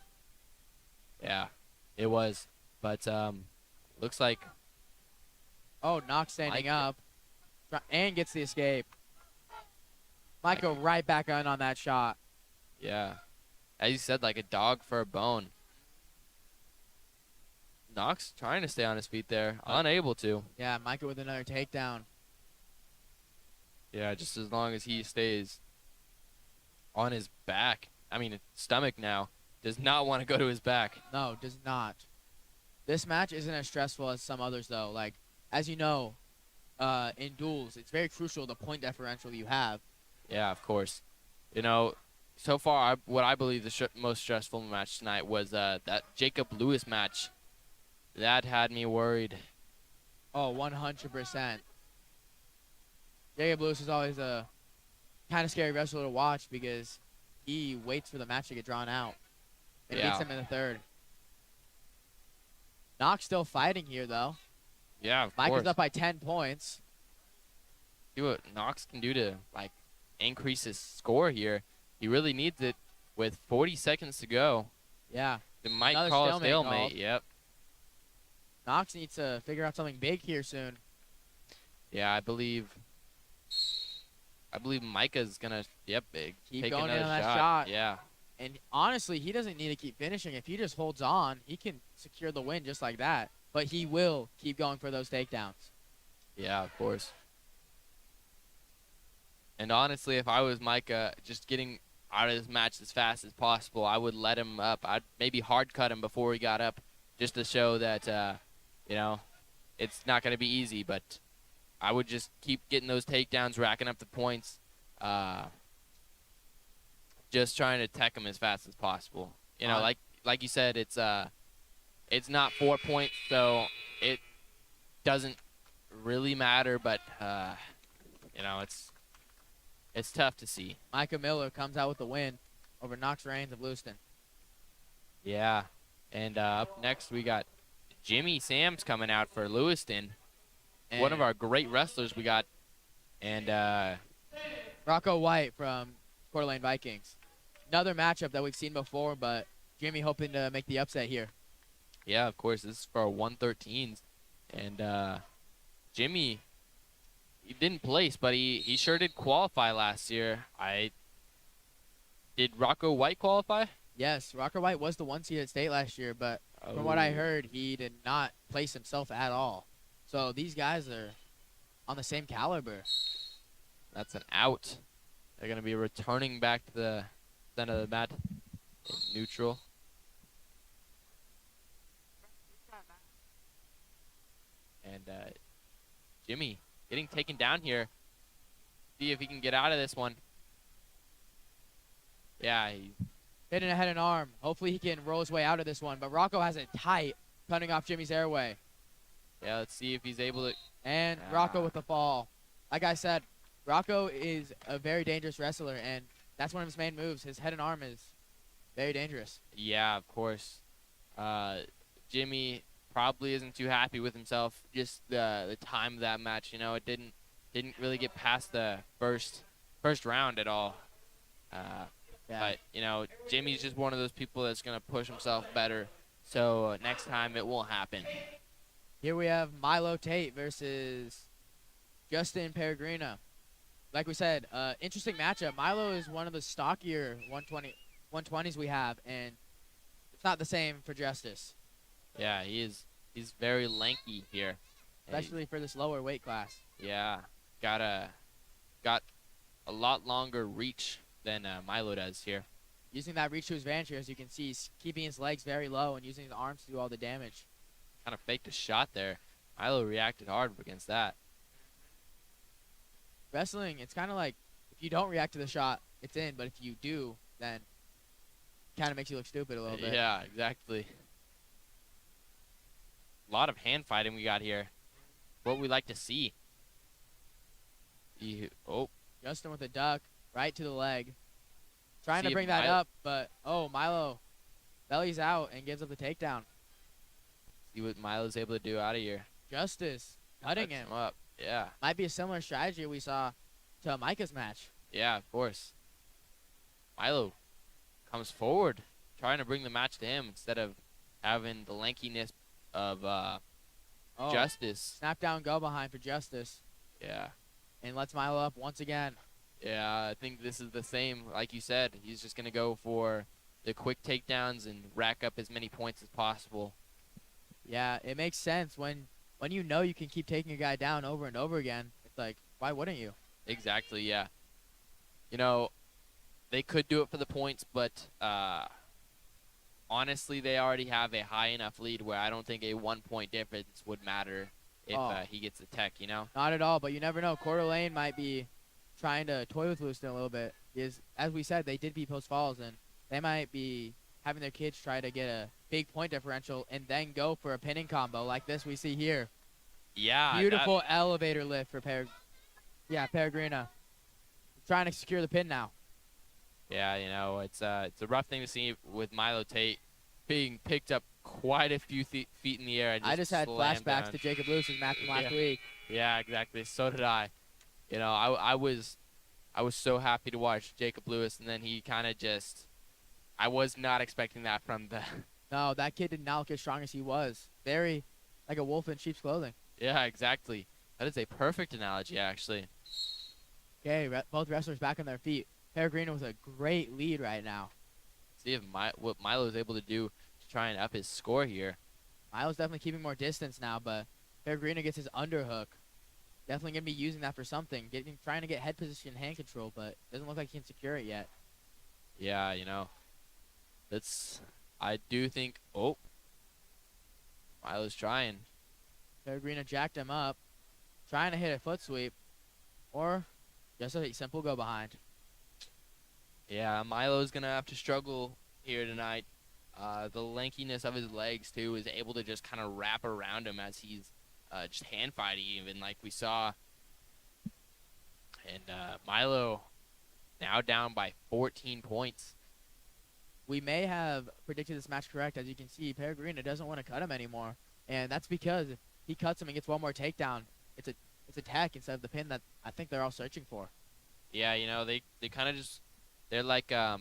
Yeah, it was. But looks like Knox standing Mike- up and gets the escape. Might go right back on that shot. yeah, as you said, like a dog for a bone. Knox trying to stay on his feet there, unable to. Yeah, Micah with another takedown. Yeah, just as long as he stays on his back. I mean, stomach now. Does not want to go to his back. No, does not. This match isn't as stressful as some others, though. Like, as you know, in duels, it's very crucial the point differential you have. Yeah, of course. You know, so far, what I believe the most stressful match tonight was that Jacob Lewis match. That had me worried. Oh, 100%. Jacob Lewis is always a kind of scary wrestler to watch because he waits for the match to get drawn out and Yeah. beats him in the third. Knox still fighting here, though. Yeah, of Micah's course. up by 10 points. See what Knox can do to like increase his score here. He really needs it with 40 seconds to go. Yeah. It might Another call a stalemate stalemate. called. Yep. Knox needs to figure out something big here soon. Yeah, I believe Micah's gonna big. Keep take going in another on that shot. Yeah. And honestly, he doesn't need to keep finishing. If he just holds on, he can secure the win just like that. But he will keep going for those takedowns. Yeah, of course. And honestly, if I was Micah, just getting out of this match as fast as possible, I would let him up. I'd maybe hard cut him before he got up, just to show that it's not going to be easy. But I would just keep getting those takedowns, racking up the points, just trying to tech him as fast as possible. You know, like you said, it's not 4 points, so it doesn't really matter. But it's tough to see. Micah Miller comes out with the win over Knox Reigns of Lewiston. Yeah. And up next, we got Jimmy Sams coming out for Lewiston. And One of our great wrestlers we got. And Rocco White from Coeur d'Alene Vikings. Another matchup that we've seen before, but Jimmy hoping to make the upset here. yeah, of course, this is for our 113s. And Jimmy, he didn't place, but he sure did qualify last year. Did Rocco White qualify? Yes, Rocco White was the 1 seed at state last year, but from what I heard, he did not place himself at all. So these guys are on the same caliber. That's an out. They're going to be returning back to the center of the mat in neutral. And Jimmy getting taken down here. See if he can get out of this one. Yeah, he's Hitting a head and arm. Hopefully he can roll his way out of this one. But Rocco has it tight, cutting off Jimmy's airway. Yeah, let's see if he's able to. And Rocco with the fall. Like I said, Rocco is a very dangerous wrestler, and that's one of his main moves. His head and arm is very dangerous. Yeah, of course. Jimmy probably isn't too happy with himself. Just the time of that match, it didn't really get past the first round at all. Yeah. But Jimmy's just one of those people that's gonna push himself better. So next time it won't happen. Here we have Milo Tate versus Justin Peregrina. Like we said, interesting matchup. Milo is one of the stockier 120s we have, and it's not the same for Justice, Yeah, he's very lanky here. especially for this lower weight class. Yeah, got a lot longer reach than Milo does here. Using that reach to his advantage, as you can see, he's keeping his legs very low and using his arms to do all the damage. Kind of faked a shot there. Milo reacted hard against that. Wrestling, it's kind of like if you don't react to the shot, it's in, but if you do, then it kind of makes you look stupid a little bit. Yeah, exactly. A lot of hand fighting we got here. What we like to see. Oh, Justin with a duck right to the leg. Trying See to if bring that Milo- up, but Milo bellies out and gives up the takedown. see what Milo's able to do out of here. Justice cutting Cuts him. up. Yeah. Might be a similar strategy we saw to Micah's match. Yeah, of course. Milo comes forward, trying to bring the match to him instead of having the lankiness of Justice. Snap down, go behind for Justice. Yeah. And lets Milo up once again. Yeah, I think this is the same. Like you said, he's just going to go for the quick takedowns and rack up as many points as possible. Yeah, it makes sense when you know you can keep taking a guy down over and over again. It's like, why wouldn't you? Exactly, yeah. You know, they could do it for the points, but honestly, they already have a high enough lead where I don't think a 1 point difference would matter if he gets the tech, you know? Not at all, but you never know. Coeur d'Alene might be trying to toy with Lewiston a little bit. As we said, they did beat Post Falls, and they might be having their kids try to get a big point differential and then go for a pinning combo like this we see here. Yeah. Beautiful elevator lift for Peregrina. Trying to secure the pin now. Yeah, you know, it's a rough thing to see with Milo Tate being picked up quite a few feet in the air. And I just had slammed flashbacks down. to Jacob Lewis's match from last Yeah. week. Yeah, exactly. So did I. You know, I was so happy to watch Jacob Lewis, and then he kind of just, I was not expecting that from the. No, that kid did not look as strong as he was. Very like a wolf in sheep's clothing. Yeah, exactly. That is a perfect analogy, actually. Okay, both wrestlers back on their feet. Peregrino with a great lead right now. See if what Milo is able to do to try and up his score here. Milo's definitely keeping more distance now, but Peregrino gets his underhook. Definitely going to be using that for something. Trying to get head position and hand control, but doesn't look like he can secure it yet. Yeah, you know, I do think, Milo's trying. Peregrino jacked him up. Trying to hit a foot sweep. Or just a simple go behind. Yeah, Milo's going to have to struggle here tonight. The lankiness of his legs, too, is able to just kind of wrap around him as he's just hand fighting, even like we saw. And Milo now down by 14 points. We may have predicted this match correct. As you can see, Peregrino doesn't want to cut him anymore. And that's because if he cuts him and gets one more takedown, it's a tech instead of the pin that I think they're all searching for. Yeah, you know, they kind of just, they're like the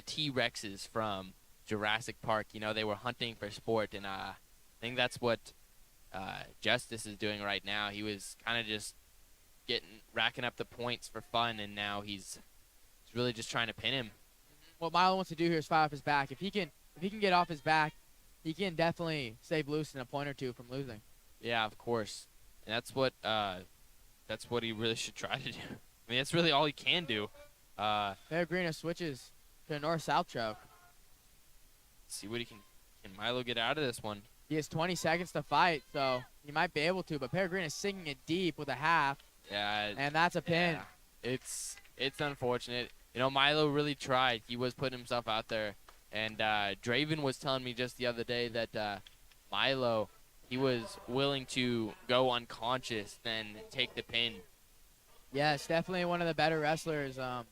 T-Rexes from Jurassic Park. You know, they were hunting for sport, and I think that's what Justice is doing right now. He was kind of just racking up the points for fun, and now he's really just trying to pin him. What Milo wants to do here is fight off his back. If he can get off his back, he can definitely save Lewiston a point or two from losing. Yeah, of course, and that's what he really should try to do. I mean, that's really all he can do. Peregrino switches to a north-south choke. See what he can Milo get out of this one. He has 20 seconds to fight, so he might be able to, but Peregrino is sinking it deep with a half, Yeah, and that's a pin. yeah. It's unfortunate. You know, Milo really tried. He was putting himself out there, and Draven was telling me just the other day that Milo, he was willing to go unconscious than take the pin. Yes, definitely one of the better wrestlers. I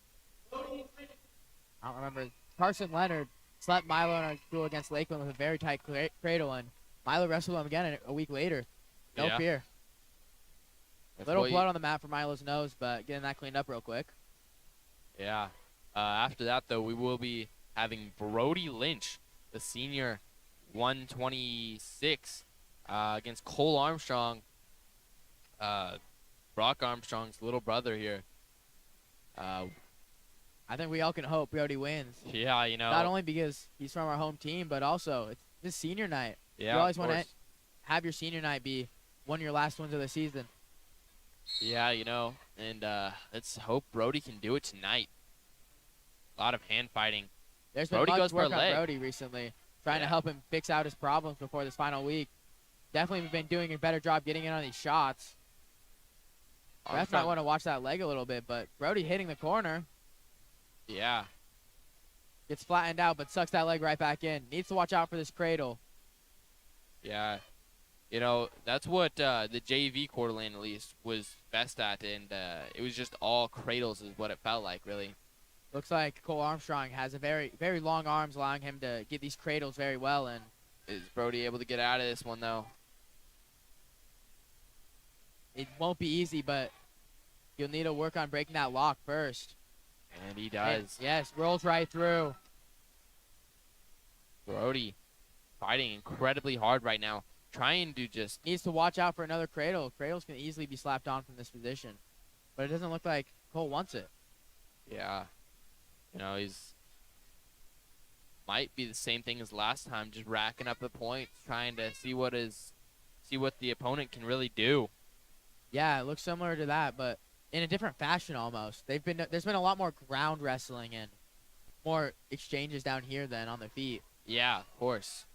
don't remember. Carson Leonard slapped Milo in a duel against Lakeland with a very tight cradle, and Milo wrestled him again a week later. No Yeah. fear. That's Little what blood on the mat for Milo's nose, but getting that cleaned up real quick. Yeah. After that, though, we will be having Brody Lynch, the senior 126, against Cole Armstrong, Brock Armstrong's little brother here. I think we all can hope Brody wins. Yeah, you know. Not only because he's from our home team, but also it's his senior night. Yeah, you always of want to course. have your senior night be one of your last ones of the season. Yeah, you know, and let's hope Brody can do it tonight. A lot of hand fighting. There's been Brody much goes for a work on leg. Brody recently, trying to Yeah. help him fix out his problems before this final week. Definitely been doing a better job getting in on these shots. Ref might Armstrong- want to watch that leg a little bit, but Brody hitting the corner, Yeah. gets flattened out, but sucks that leg right back in. Needs to watch out for this cradle. Yeah. You know, that's what the JV Coeur d'Alene at least was best at, and it was just all cradles is what it felt like, really. Looks like Cole Armstrong has a very long arms, allowing him to get these cradles very well. And Is Brody able to get out of this one, though? it won't be easy, but you'll need to work on breaking that lock first. And he And does. yes, rolls right through. Brody fighting incredibly hard right now, trying to just Needs to watch out for another cradle. Cradles can easily be slapped on from this position, but it doesn't look like Cole wants it. yeah. You know, he's might be the same thing as last time, just racking up the points, trying to see what the opponent can really do. Yeah, it looks similar to that, but in a different fashion almost. There's been a lot more ground wrestling and more exchanges down here than on the feet. Yeah, of course.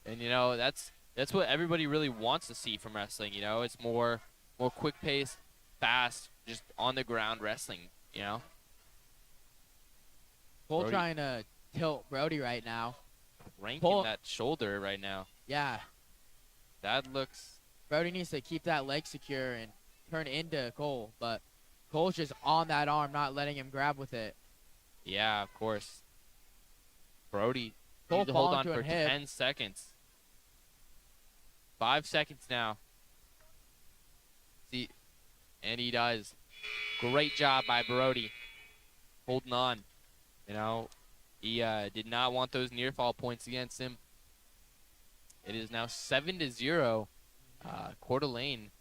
And you know, that's what everybody really wants to see from wrestling, you know? It's more quick paced, fast, just on the ground wrestling, you know? Cole Brody. trying to tilt Brody right now. Ranking Pull- that shoulder right now. Yeah, That looks Brody needs to keep that leg secure and turn into Cole, but Cole's just on that arm, not letting him grab with it. yeah, of course. Brody Cole needs to hold falling on to for a hip. 10 seconds. 5 seconds now. See, and he does. Great job by Brody. Holding on. You know, he did not want those near fall points against him. It is now 7-0. Coeur d'Alene.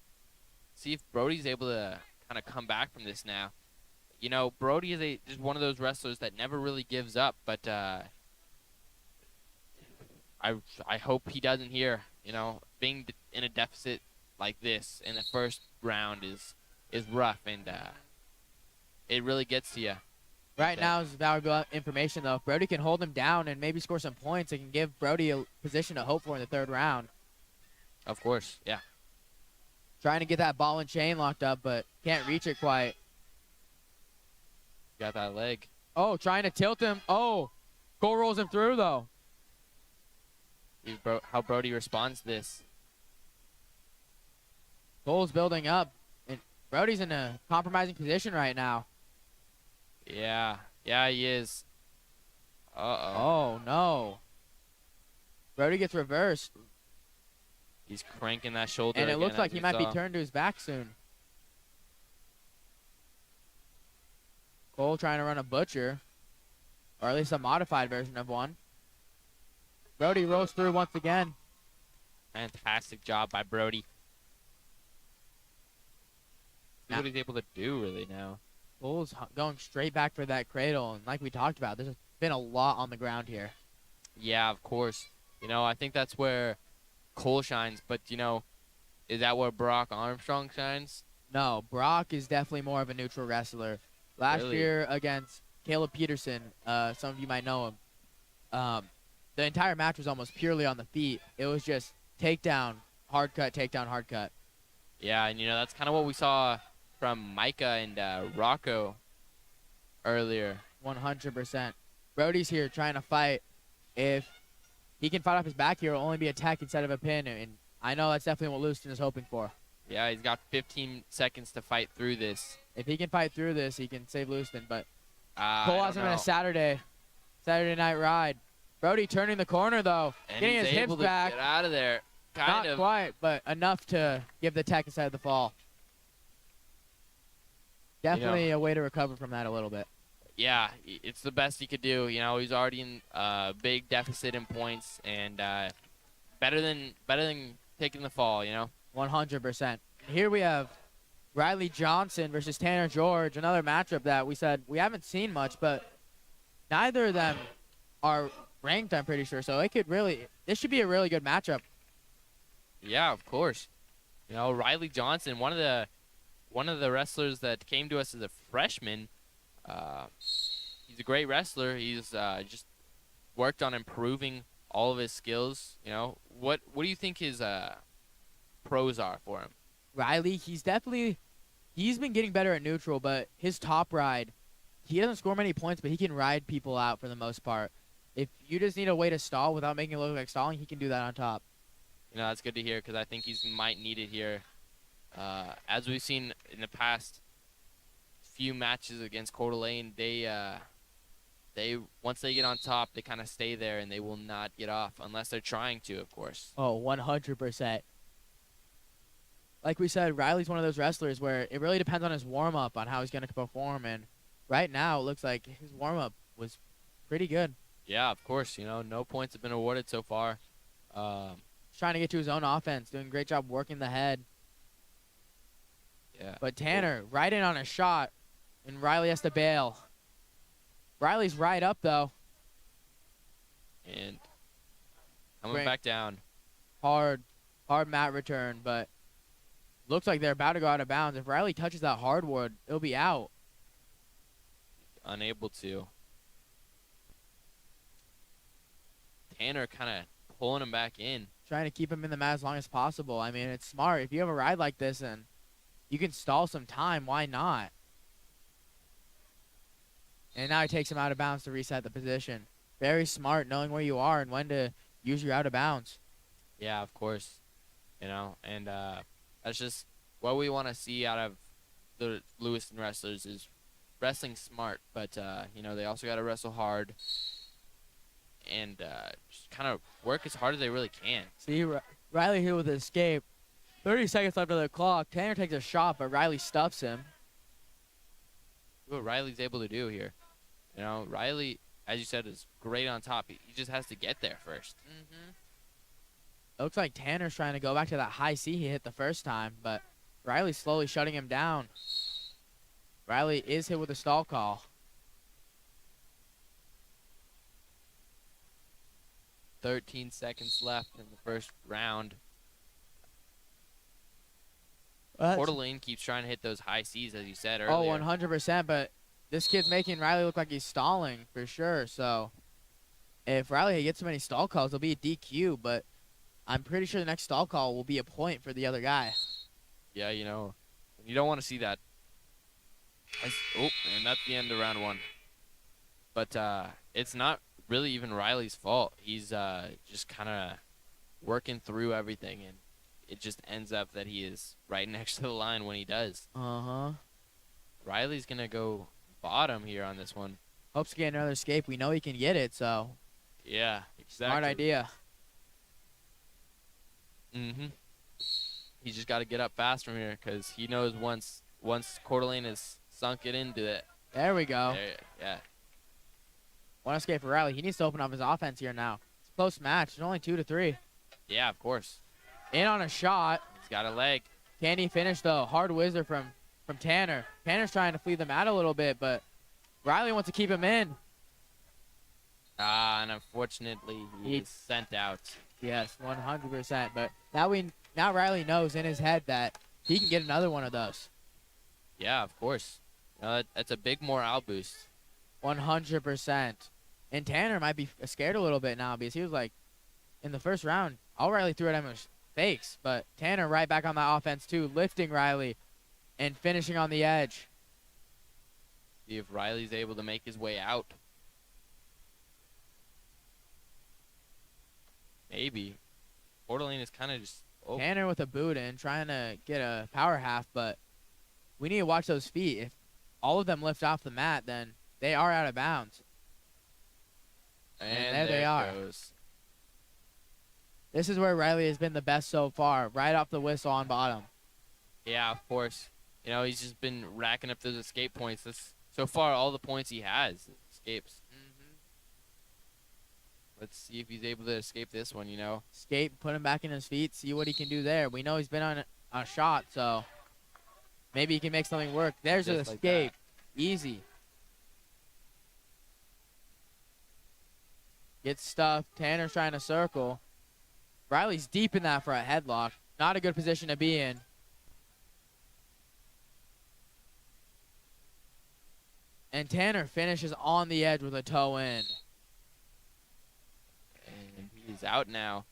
See if Brody's able to kind of come back from this now. You know, Brody is just one of those wrestlers that never really gives up, but I hope he doesn't here. You know, being in a deficit like this in the first round is rough, and it really gets to you. Right now is valuable information, though. If Brody can hold him down and maybe score some points, it can give Brody a position to hope for in the third round. Of course, yeah. Trying to get that ball and chain locked up, but can't reach it quite. Got that leg. Oh, trying to tilt him. Oh, Cole rolls him through, though. How Brody responds to this. Cole's building up, and Brody's in a compromising position right now. Yeah, he is. Uh-oh. Oh, no. Brody gets reversed, He's cranking that shoulder and it again, looks as like he we might be saw. turned to his back soon. Cole trying to run a butcher, or at least a modified version of one. Brody rolls through once again. Fantastic job by Brody. See Now- what he's able to do really now. Cole's going straight back for that cradle, and like we talked about, there's been a lot on the ground here. Yeah, of course. You know, I think that's where Cole shines, but you know, is that where Brock Armstrong shines? No, Brock is definitely more of a neutral wrestler. Last Really? year against Caleb Peterson, some of you might know him. The entire match was almost purely on the feet. It was just takedown, hard cut, takedown, hard cut. Yeah, and you know, that's kind of what we saw from Micah and Rocco earlier. 100%. Brody's here trying to fight. If he can fight off his back here, it'll only be a tech instead of a pin, and I know that's definitely what Lewiston is hoping for. Yeah, he's got 15 seconds to fight through this. If he can fight through this, he can save Lewiston, but I Cole don't has him in know. a Saturday night ride. Brody turning the corner, though, And getting he's his hips able to back. get out of there. Kind Not of. quite, but enough to give the tech inside the fall. Definitely a way to recover from that a little bit. Yeah, it's the best he could do. You know, he's already in big deficit in points, and better than taking the fall. You know. 100%. Here we have Riley Johnson versus Tanner George, another matchup that we said we haven't seen much, but neither of them are ranked, I'm pretty sure. So this should be a really good matchup. Yeah, of course. You know, Riley Johnson, one of the wrestlers that came to us as a freshman. He's a great wrestler. He's just worked on improving all of his skills. You know, what do you think his pros are for him? Riley, he's been getting better at neutral, but his top ride, he doesn't score many points, but he can ride people out for the most part. If you just need a way to stall without making it look like stalling, he can do that on top. that's good to hear because I think he's might need it here. As we've seen in the past few matches against Coeur d'Alene, they once they get on top, they kind of stay there and they will not get off unless they're trying to, of course. Oh, 100%. Like we said, Riley's one of those wrestlers where it really depends on his warm-up on how he's going to perform. And right now, it looks like his warm-up was pretty good. Yeah, of course. No points have been awarded so far. He's trying to get to his own offense, doing a great job working the head. Yeah. But Tanner, right in on a shot, and Riley has to bail. Riley's right up, though. And coming Great. back down. Hard mat return, but looks like they're about to go out of bounds. If Riley touches that hardwood, it'll be out. Unable to. Tanner kind of pulling him back in. Trying to keep him in the mat as long as possible. I mean, it's smart. If you have a ride like this and you can stall some time, why not? And now he takes him out of bounds to reset the position. Very smart, knowing where you are and when to use your out of bounds. Yeah, of course. And that's just what we want to see out of the Lewiston wrestlers is wrestling smart, but they also got to wrestle hard and just kind of work as hard as they really can. See, Riley here with the escape. 30 seconds left of the clock. Tanner takes a shot, but Riley stuffs him. Look what Riley's able to do here. Riley, as you said, is great on top. He just has to get there first. Looks like Tanner's trying to go back to that high C he hit the first time, but Riley's slowly shutting him down. Riley is hit with a stall call. 13 seconds left in the first round. Coeur d'Alene keeps trying to hit those high C's, as you said earlier. 100%, but this kid's making Riley look like he's stalling for sure. So if Riley gets too many stall calls, it'll be a DQ, but I'm pretty sure the next stall call will be a point for the other guy. Yeah, you don't want to see that. And that's the end of round one. But it's not really even Riley's fault. He's just kind of working through everything, and it just ends up that he is right next to the line when he does. Riley's going to go bottom here on this one. Hopes to get another escape. We know he can get it, so. Yeah, exactly. Smart idea. He's just got to get up fast from here because he knows once Coeur d'Alene has sunk it into it. There we go. Yeah. One escape for Riley. He needs to open up his offense here now. It's a close match. It's only 2-3. Yeah, of course. In on a shot. He's got a leg. Can he finish, though? Hard whizzer from Tanner. Tanner's trying to flee the mat a little bit, but Riley wants to keep him in. And unfortunately, he's sent out. Yes, 100%. But now Riley knows in his head that he can get another one of those. Yeah, of course. That's a big morale boost. 100%. And Tanner might be scared a little bit now because he was like, in the first round, all Riley threw at him was fakes. But Tanner right back on that offense too, lifting Riley and finishing on the edge. See if Riley's able to make his way out. Maybe. Coeur d'Alene is kind of just... Oh. Tanner with a boot in, trying to get a power half, but we need to watch those feet. If all of them lift off the mat, then they are out of bounds. And there they are. Goes. This is where Riley has been the best so far, right off the whistle on bottom. Yeah, of course. He's just been racking up those escape points. So far, all the points he has escapes. Let's see if he's able to escape this one, Escape, put him back in his feet, see what he can do there. We know he's been on a shot, so maybe he can make something work. There's an escape. Easy. Gets stuffed. Tanner's trying to circle. Riley's deep in that for a headlock. Not a good position to be in. And Tanner finishes on the edge with a toe in. And he's out now.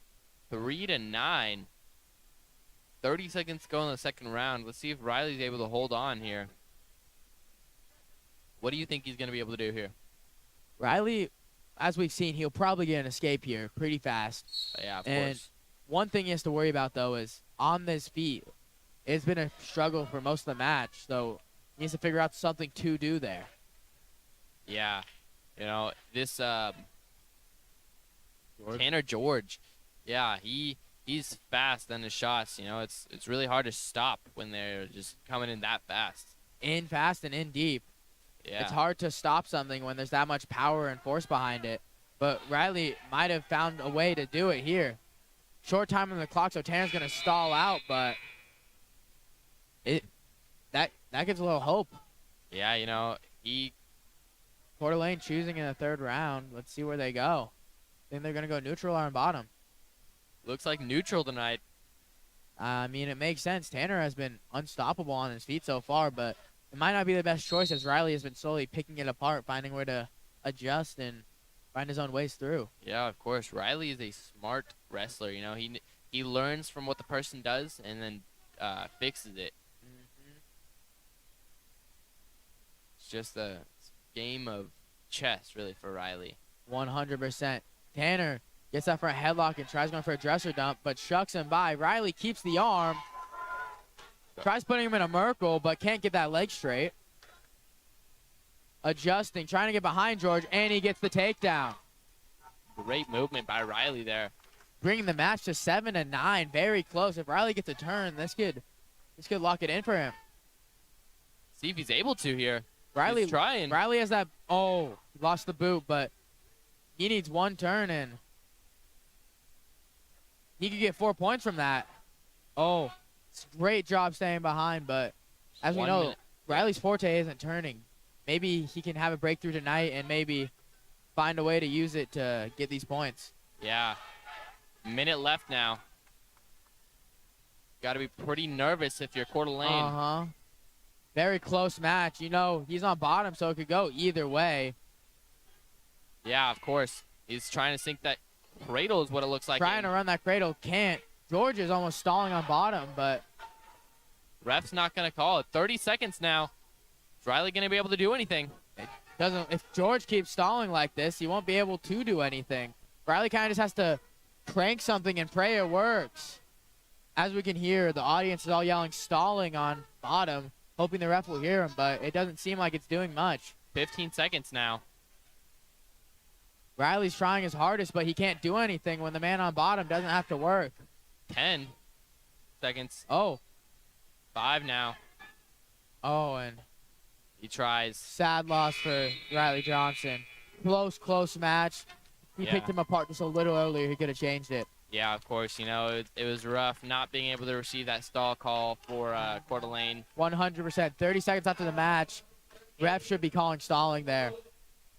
3-9. 30 seconds to go in the second round. Let's see if Riley's able to hold on here. What do you think he's going to be able to do here? Riley, as we've seen, he'll probably get an escape here pretty fast. Yeah, of course. One thing he has to worry about, though, is on this feet. It's been a struggle for most of the match, so he needs to figure out something to do there. Yeah. You know, this Tanner George, yeah, he's fast on his shots. You know, it's really hard to stop when they're just coming in that fast. In fast and in deep. Yeah. It's hard to stop something when there's that much power and force behind it. But Riley might have found a way to do it here. Short time on the clock, so Tanner's going to stall out, but that gives a little hope. Yeah, you know, Coeur d'Alene choosing in the third round. Let's see where they go. Think they're going to go neutral or on bottom. looks like neutral tonight. I mean, it makes sense. Tanner has been unstoppable on his feet so far, but it might not be the best choice as Riley has been slowly picking it apart, finding where to adjust and find his own ways through. Yeah, of course. Riley is a smart wrestler. You know, he learns from what the person does and then fixes it. It's just a game of chess, really, for Riley. 100%. Tanner gets that front headlock and tries going for a dresser dump, but shucks him by. Riley keeps the arm. Tries putting him in a Merkle, but can't get that leg straight. Adjusting, trying to get behind George, and he gets the takedown. Great movement by Riley there. Bringing the match to 7-9, very close. If Riley gets a turn, this could lock it in for him. See if he's able to here. Riley He's trying. Riley has that. Oh, lost the boot, but he needs one turn and he could get 4 points from that. Oh, great job staying behind, but as we 1 know, minute. Riley's forte isn't turning. Maybe he can have a breakthrough tonight and maybe find a way to use it to get these points. Yeah. Minute left now. Got to be pretty nervous if you're Coeur d'Alene. Uh-huh. Very close match. You know, he's on bottom, so it could go either way. Yeah, of course. He's trying to sink that cradle is what it looks like. Trying to run that cradle, can't. George is almost stalling on bottom, but Ref's not going to call it. 30 seconds now. Is Riley going to be able to do anything? doesn't. If George keeps stalling like this, he won't be able to do anything. Riley kind of just has to crank something and pray it works. As we can hear, the audience is all yelling stalling on bottom, hoping the ref will hear him, but it doesn't seem like it's doing much. 15 seconds now. Riley's trying his hardest, but he can't do anything when the man on bottom doesn't have to work. 10 seconds. Oh. 5 now. Oh, and He tries. sad loss for Riley Johnson. Close match. He Yeah. picked him apart just a little earlier. He could have changed it. Yeah, of course. You know, it was rough not being able to receive that stall call for Coeur d'Alene. 100%. 30 seconds after the match, ref should be calling stalling there.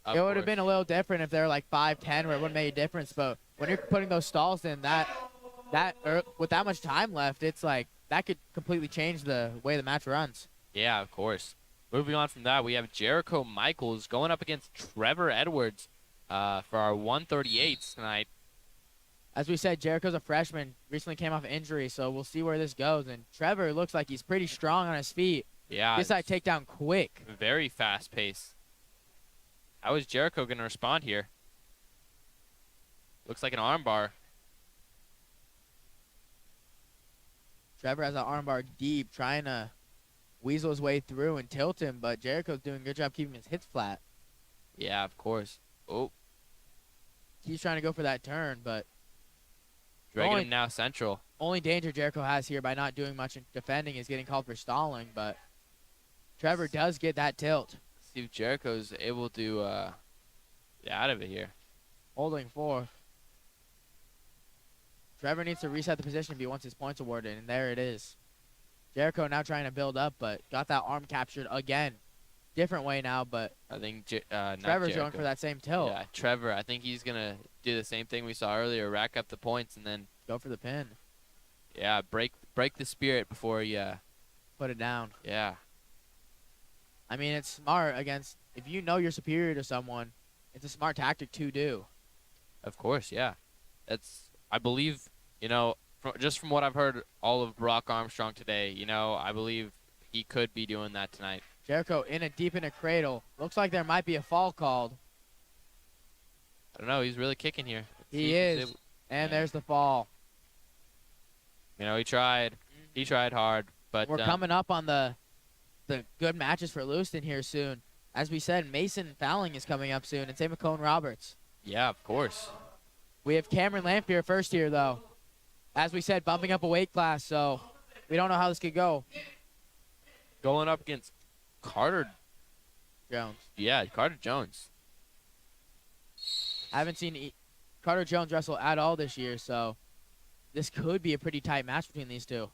Of It would course. have been a little different if they were like 5-10 where it wouldn't make a difference. But when you're putting those stalls in, with that much time left, it's like that could completely change the way the match runs. Yeah, of course. Moving on from that, we have Jericho Michaels going up against Trevor Edwards for our 138s tonight. As we said, Jericho's a freshman, recently came off an injury, so we'll see where this goes. And Trevor looks like he's pretty strong on his feet. Yeah, Gets that takedown quick. very fast pace. How is Jericho going to respond here? Looks like an armbar. Trevor has that armbar deep, trying to weasel his way through and tilt him, but Jericho's doing a good job keeping his hits flat. Yeah, of course. Oh, He's trying to go for that turn, but dragging Only- him now central. only danger Jericho has here by not doing much in defending is getting called for stalling, but Trevor does get that tilt. See if Jericho's able to get out of it here. Holding 4. Trevor needs to reset the position if he wants his points awarded, and there it is. Jericho now trying to build up, but got that arm captured again. Different way now, but I think not Trevor's Jericho. going for that same tilt. Yeah, Trevor. I think he's gonna do the same thing we saw earlier, rack up the points, and then Go for the pin. yeah, break the spirit before you. Put it down. Yeah, I mean, it's smart against, if you know you're superior to someone, it's a smart tactic to do. of course. Yeah, I believe just from what I've heard all of Brock Armstrong today. I believe he could be doing that tonight. Jericho deep in a cradle. Looks like there might be a fall called. I don't know. He's really kicking here. Let's see He if he's is. able- And Yeah. there's the fall. You know, he tried. He tried hard, but We're coming up on the good matches for Lewiston here soon. As we said, Mason Fowling is coming up soon, and same with Cohen Roberts. yeah, of course. We have Cameron Lamphere first here, though. As we said, bumping up a weight class, so we don't know how this could go. Going up against Carter. Jones. Yeah, Carter Jones. I haven't seen Carter Jones wrestle at all this year, so this could be a pretty tight match between these two.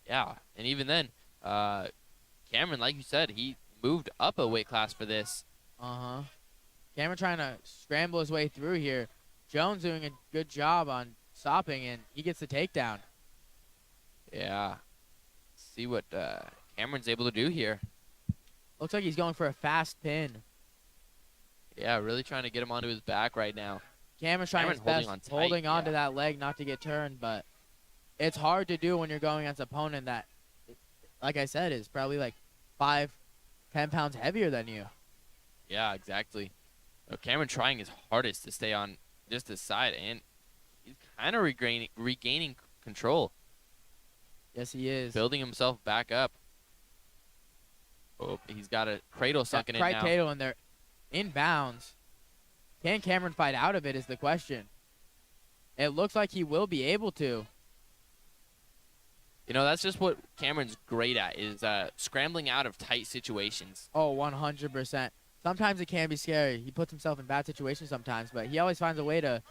Yeah, and even then, Cameron, like you said, he moved up a weight class for this. Uh-huh. Cameron trying to scramble his way through here. Jones doing a good job on stopping, and he gets the takedown. Yeah. See what Cameron's able to do here. Looks like he's going for a fast pin. Yeah, really trying to get him onto his back right now. Cameron's trying his best, holding on to that leg not to get turned, but it's hard to do when you're going against an opponent that, like I said, is probably like 5, 10 pounds heavier than you. Yeah, exactly. Cameron trying his hardest to stay on just his side, and he's kind of regaining control. Yes, he is. Building himself back up. Oh, he's got a cradle sunken in now. Cradle in there, inbounds. Can Cameron fight out of it is the question. It looks like he will be able to. You know, that's just what Cameron's great at, is scrambling out of tight situations. Oh, 100%. Sometimes it can be scary. He puts himself in bad situations sometimes, but he always finds a way to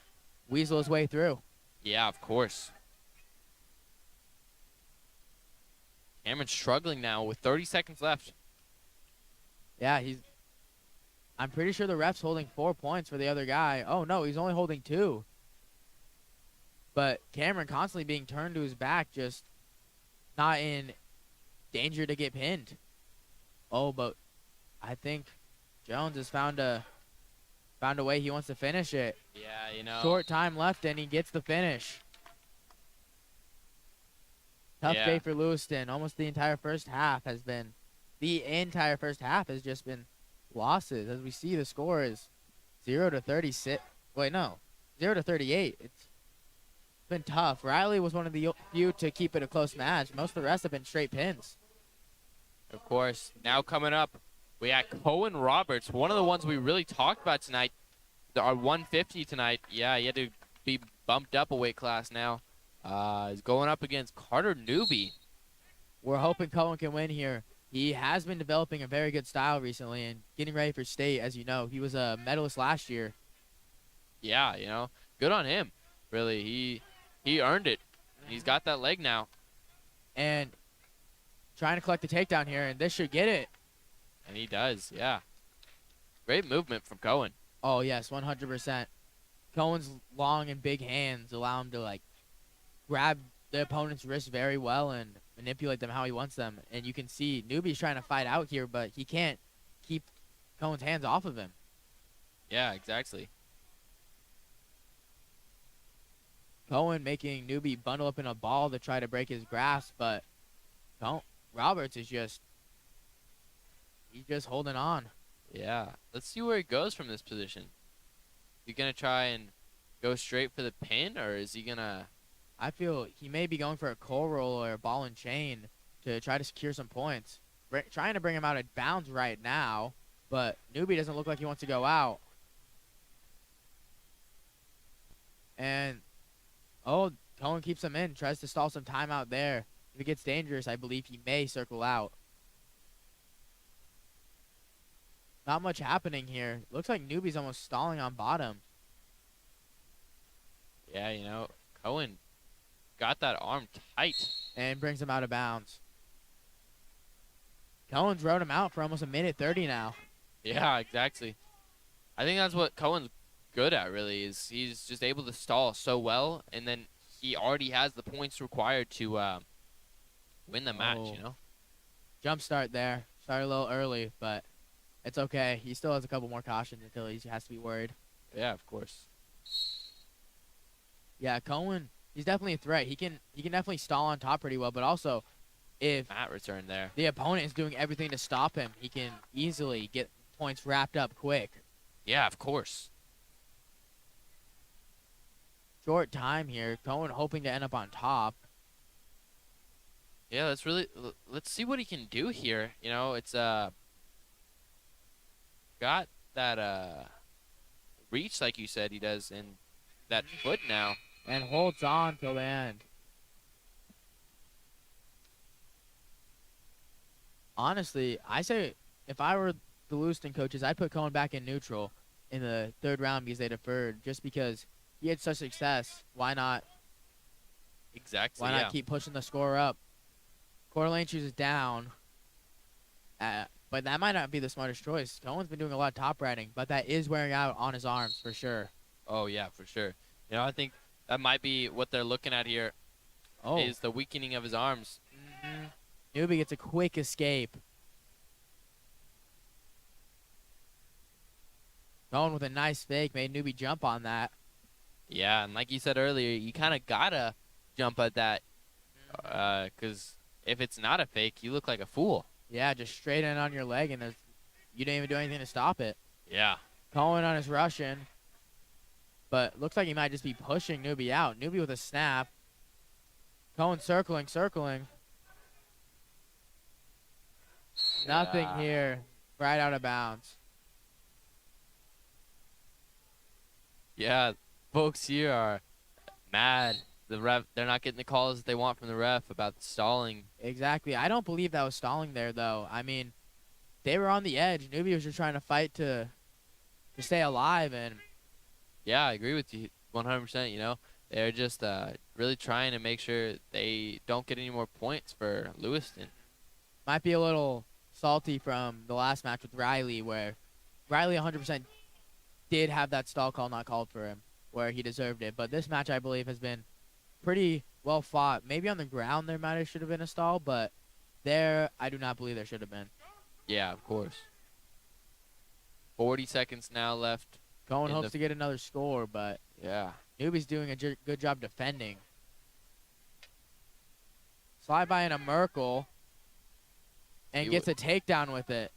weasel his way through. Yeah, of course. Cameron's struggling now with 30 seconds left. Yeah, I'm pretty sure the ref's holding 4 points for the other guy. Oh, no, he's only holding 2. But Cameron constantly being turned to his back, just not in danger to get pinned. Oh, but I think Jones has found a way he wants to finish it. Yeah, you know. Short time left, and he gets the finish. Tough day for Lewiston. Almost the entire first half has just been losses. As we see, the score is 0-36. Wait, no, 0-38. It's been tough. Riley was one of the few to keep it a close match. Most of the rest have been straight pins. Of course. Now coming up, we got Cohen Roberts, one of the ones we really talked about tonight. Our 150 tonight. Yeah, he had to be bumped up a weight class now. He's going up against Carter Newby. We're hoping Cohen can win here. He has been developing a very good style recently and getting ready for state, as you know. He was a medalist last year. Yeah, you know, good on him. Really, he earned it. He's got that leg now. And trying to collect the takedown here, and this should get it. And he does, yeah. Great movement from Cohen. Oh, yes, 100%. Cohen's long and big hands allow him to, like, grab the opponent's wrist very well and manipulate them how he wants them. And you can see Newby's trying to fight out here, but he can't keep Cohen's hands off of him. Yeah, exactly. Cohen making Newby bundle up in a ball to try to break his grasp, but Roberts is just holding on. Yeah. Let's see where he goes from this position. Is he going to try and go straight for the pin, or is he going to... I feel he may be going for a coal roll or a ball and chain to try to secure some points. Trying to bring him out of bounds right now, but Newby doesn't look like he wants to go out. And, Cohen keeps him in, tries to stall some time out there. If it gets dangerous, I believe he may circle out. Not much happening here. Looks like Newby's almost stalling on bottom. Yeah, you know, Cohen got that arm tight. And brings him out of bounds. Cohen's rode him out for almost 1:30 now. Yeah, exactly. I think that's what Cohen's good at, really, is he's just able to stall so well, and then he already has the points required to win the match, you know? Jump start there. Started a little early, but it's okay. He still has a couple more cautions until he has to be worried. Yeah, of course. Yeah, Cohen, he's definitely a threat. He can definitely stall on top pretty well, but also if Mat return there. the opponent is doing everything to stop him, he can easily get points wrapped up quick. Yeah, of course. Short time here. Cohen hoping to end up on top. Yeah, let's see what he can do here. You know, it's got that reach like you said he does, and that foot now. And holds on till the end. Honestly, I say if I were the Lewiston coaches, I'd put Cohen back in neutral in the third round because they deferred. Just because he had such success, why not? Exactly. Why yeah. not keep pushing the score up? Coeur Lane chooses down, but that might not be the smartest choice. Cohen's been doing a lot of top riding, but that is wearing out on his arms for sure. Oh yeah, for sure. You know, I think that might be what they're looking at here. Oh, Is the weakening of his arms. Newbie gets a quick escape. Cohen with a nice fake made Newbie jump on that. Yeah, and like you said earlier, you kind of gotta jump at that, because if it's not a fake, you look like a fool. Yeah, just straight in on your leg, and you didn't even do anything to stop it. Yeah. Cohen on his Russian, but looks like he might just be pushing Newbie out. Newbie with a snap. Cohen circling. Nothing Yeah. here. Right out of bounds. Yeah, folks here are mad. The ref, they're not getting the calls that they want from the ref about the stalling. Exactly. I don't believe that was stalling there, though. I mean, they were on the edge. Newbie was just trying to fight to stay alive, and Yeah, I agree with you 100%. You know, they're just really trying to make sure they don't get any more points for Lewiston. might be a little salty from the last match with Riley, where Riley 100% did have that stall call not called for him, where he deserved it. But this match, I believe, has been pretty well fought. Maybe on the ground there should have been a stall, but there, I do not believe there should have been. Yeah, of course. 40 seconds now left. Cohen In hopes the- to get another score, but Yeah. Newbie's doing a good job defending. Slide by in a Merkel, and He gets a takedown with it.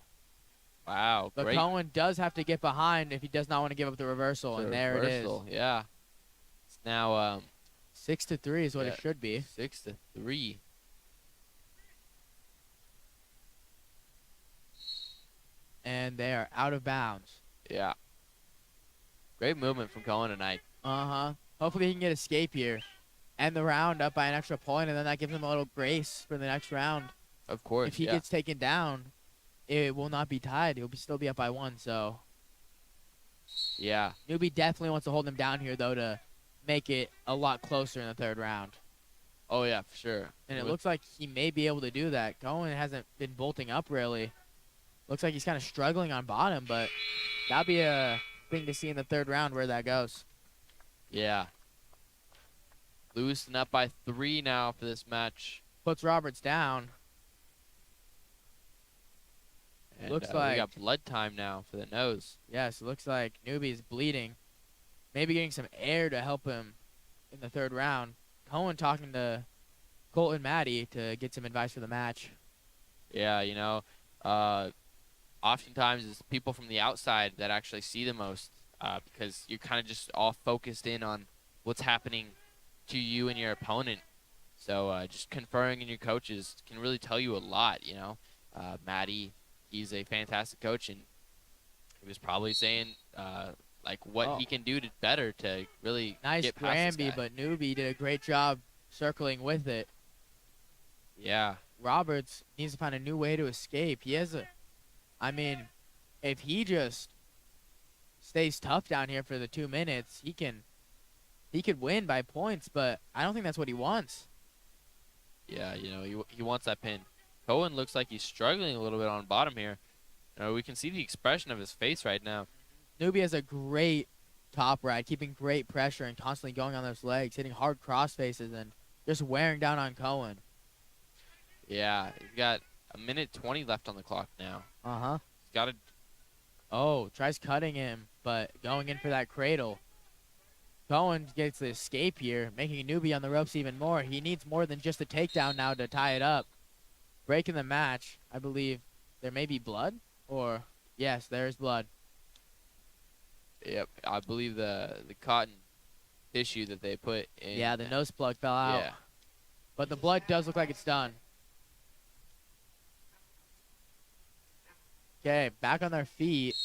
Wow, But great. Cohen does have to get behind if he does not want to give up the reversal, The and there reversal, Yeah. It's now it is. 6-3 is what Yeah. it should be. 6-3. And they are out of bounds. Yeah. Great movement from Cohen tonight. Hopefully he can get escape here. End the round up by an extra point, and then that gives him a little grace for the next round. Of course. If he yeah. gets taken down, it will not be tied. He'll still be up by one. So Yeah. Newbie definitely wants to hold him down here, though, to make it a lot closer in the third round. Oh yeah, for sure. And it With- looks like he may be able to do that. Cohen hasn't been bolting up really. Looks like he's kind of struggling on bottom, but that'll be a thing to see in the third round where that goes. Yeah. Lewiston up by 3 now for this match. Puts Roberts down. And, Looks we like- got blood time now for the nose. Yes, it looks like Newbie's bleeding. Maybe getting some air to help him in the third round. Cohen talking to Colton Maddie to get some advice for the match. Yeah, you know, oftentimes it's people from the outside that actually see the most, because you're kind of just all focused in on what's happening to you and your opponent. So just conferring in your coaches can really tell you a lot, you know. Maddie, he's a fantastic coach, and he was probably saying like what Oh. he can do to better to really Nice get past Granby, this guy. but Newbie did a great job circling with it. Yeah, Roberts needs to find a new way to escape. I mean, if he just stays tough down here for the 2 minutes, he could win by points, but I don't think that's what he wants. yeah, you know, he wants that pin. Cohen looks like he's struggling a little bit on bottom here. You know, we can see the expression of his face right now. Newbie has a great top ride, keeping great pressure and constantly going on those legs, hitting hard cross faces and just wearing down on Cohen. Yeah, he's got a minute 20 left on the clock now. He's got to. Oh, tries cutting him, but going in for that cradle. Cohen gets the escape here, making Newbie on the ropes even more. He needs more than just a takedown now to tie it up. Breaking the match, I believe there may be blood, or yes, there is blood. Yep, I believe the cotton tissue that they put in. Yeah, the nose plug fell out. Yeah, But the blood does look like it's done. Okay, back on their feet.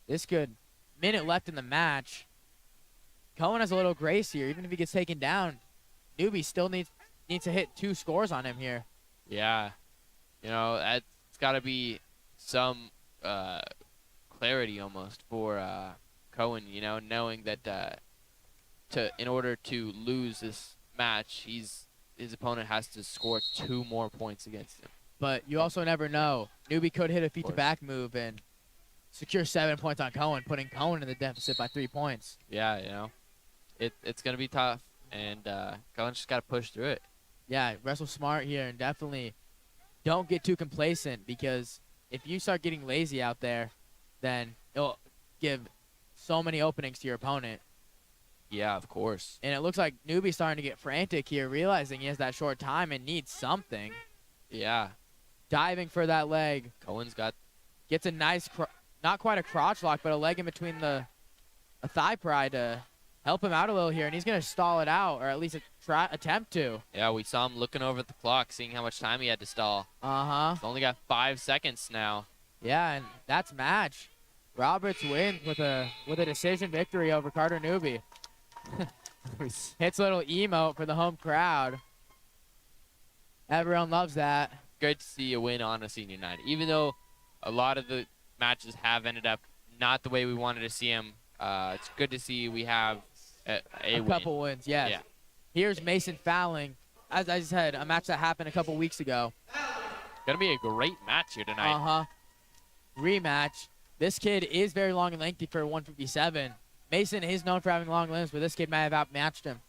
This good. Minute left in the match. Cohen has a little grace here. Even if he gets taken down, Newbie still needs to hit 2 scores on him here. Yeah. You know, that's got to be some clarity almost for Cohen, you know, knowing that in order to lose this match, his opponent has to score 2 more points against him. But you also never know. Newbie could hit a feet-to-back move and secure 7 points on Cohen, putting Cohen in the deficit by 3 points. Yeah, you know, it's going to be tough, and Cohen's just got to push through it. Yeah, wrestle smart here, and definitely don't get too complacent, because if you start getting lazy out there, then it'll give so many openings to your opponent. Yeah, of course. And it looks like Newbie's starting to get frantic here, realizing he has that short time and needs something. Yeah. Diving for that leg. Cohen's gets a nice, not quite a crotch lock, but a leg in between a thigh pry to help him out a little here, and he's going to stall it out, or at least attempt to. Yeah, we saw him looking over at the clock, seeing how much time he had to stall. Uh-huh. He's only got 5 seconds now. Yeah, and that's match. Roberts wins with a decision victory over Carter Newbie. Hits a little emote for the home crowd. Everyone loves that. Good to see a win on a senior night. Even though a lot of the matches have ended up not the way we wanted to see them, it's good to see we have a win. Couple wins, yes. Yeah. Here's Mason fouling. As I said, a match that happened a couple weeks ago. Gonna be a great match here tonight. Uh-huh. Rematch. This kid is very long and lengthy for 157. Mason is known for having long limbs, but this kid may have outmatched him.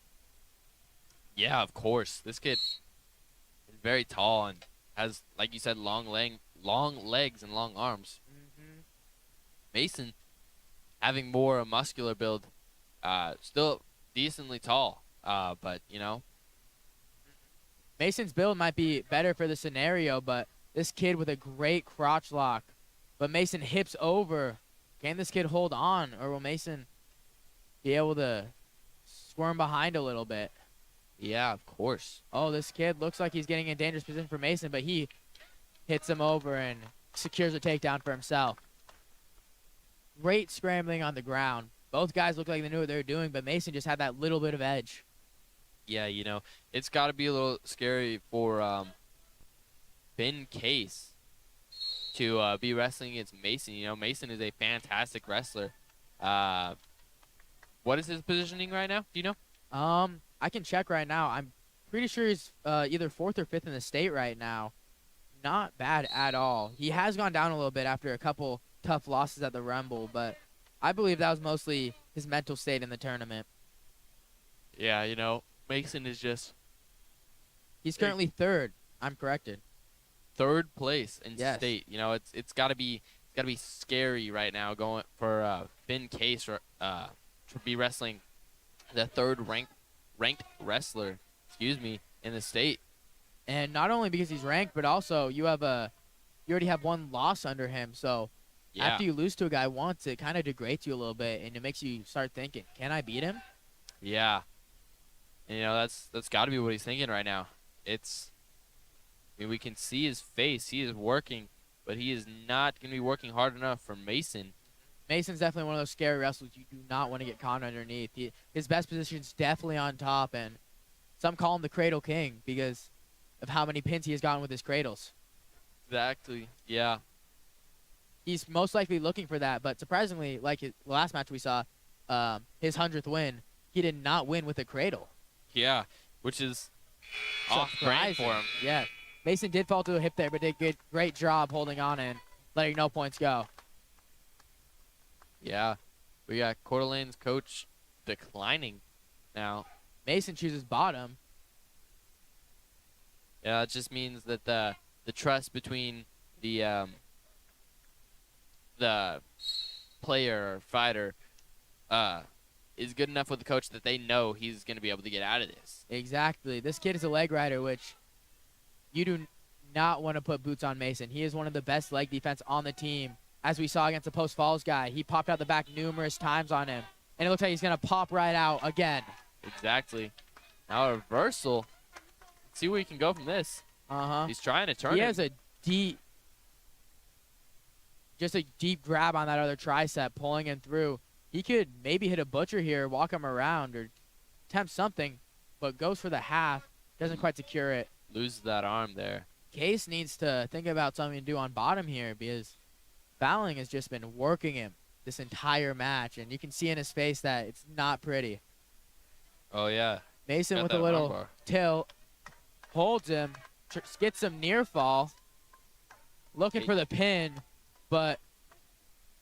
Yeah, of course. This kid is very tall and has, like you said, long legs and long arms. Mm-hmm. Mason, having more a muscular build, still decently tall, but, you know. Mason's build might be better for the scenario, but this kid with a great crotch lock. But Mason hips over. Can this kid hold on, or will Mason be able to squirm behind a little bit? Yeah, of course. Oh, this kid looks like he's getting in dangerous position for Mason, but he hits him over and secures a takedown for himself. Great scrambling on the ground. Both guys look like they knew what they were doing, but Mason just had that little bit of edge. Yeah, you know, it's got to be a little scary for Ben Case to be wrestling against Mason. You know, Mason is a fantastic wrestler. What is his positioning right now? Do you know? I can check right now. I'm pretty sure he's either 4th or 5th in the state right now. Not bad at all. He has gone down a little bit after a couple tough losses at the Rumble, but I believe that was mostly his mental state in the tournament. Yeah, you know, Mason is just... He's currently 3rd. I'm corrected. 3rd place in Yes. state. You know, it's got to be scary right now going for Ben Case to be wrestling the 3rd ranked wrestler, in the state. And not only because he's ranked, but also you already have 1 loss under him. So Yeah. after you lose to a guy once, it kind of degrades you a little bit, and it makes you start thinking, can I beat him? Yeah. And, you know, that's got to be what he's thinking right now. I mean, we can see his face. He is working, but he is not going to be working hard enough for Mason. Mason's definitely one of those scary wrestlers you do not want to get caught underneath. His best position is definitely on top, and some call him the Cradle King because of how many pins he has gotten with his cradles. Exactly. Yeah. He's most likely looking for that, but surprisingly, like the last match we saw, his 100th win, he did not win with a cradle. Yeah, which is off-brand for him. Yeah. Mason did fall to a hip there, but did a great job holding on and letting no points go. Yeah. We got Coeur d'Alene's coach declining now. Mason chooses bottom. Yeah, it just means that the trust between the player or fighter is good enough with the coach that they know he's going to be able to get out of this. Exactly. This kid is a leg rider, which you do not want to put boots on Mason. He is one of the best leg defense on the team. As we saw against the Post Falls guy, he popped out the back numerous times on him. And it looks like he's going to pop right out again. Exactly. Now a reversal. Let's see where he can go from this. Uh-huh. He's trying to turn He it. has a deep... just a deep grab on that other tricep, pulling him through. He could maybe hit a butcher here, walk him around, or attempt something, but goes for the half. Doesn't quite secure it. Loses that arm there. Case needs to think about something to do on bottom here because Fowling has just been working him this entire match, and you can see in his face that it's not pretty. Oh, yeah. Mason Got with a that little armbar. tilt, holds him, gets some near fall, looking for the pin, but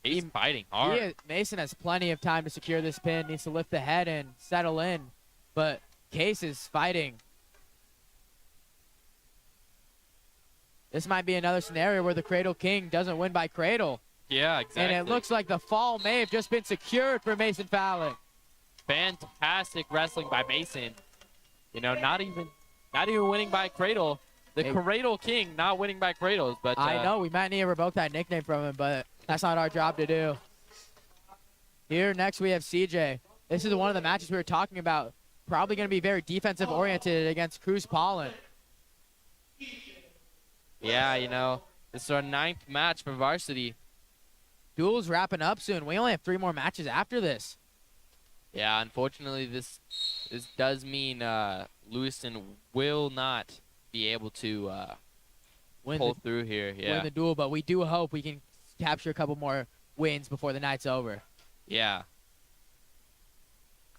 He's fighting hard. Mason has plenty of time to secure this pin, needs to lift the head and settle in, but Case is fighting. This might be another scenario where the Cradle King doesn't win by cradle. Yeah, exactly. And it looks like the fall may have just been secured for Mason Fowling. Fantastic wrestling by Mason. You know, not even winning by cradle. The Cradle King not winning by cradles, but I know we might need to revoke that nickname from him, but that's not our job to do. Here next we have CJ. This is one of the matches we were talking about. Probably going to be very defensive oriented against Cruz Pollen. yeah, you know, this is our 9th match for varsity. Duel's wrapping up soon. We only have 3 more matches after this. Yeah, unfortunately, this does mean Lewiston will not be able to pull through here. Yeah. Win the duel, but we do hope we can capture a couple more wins before the night's over. Yeah.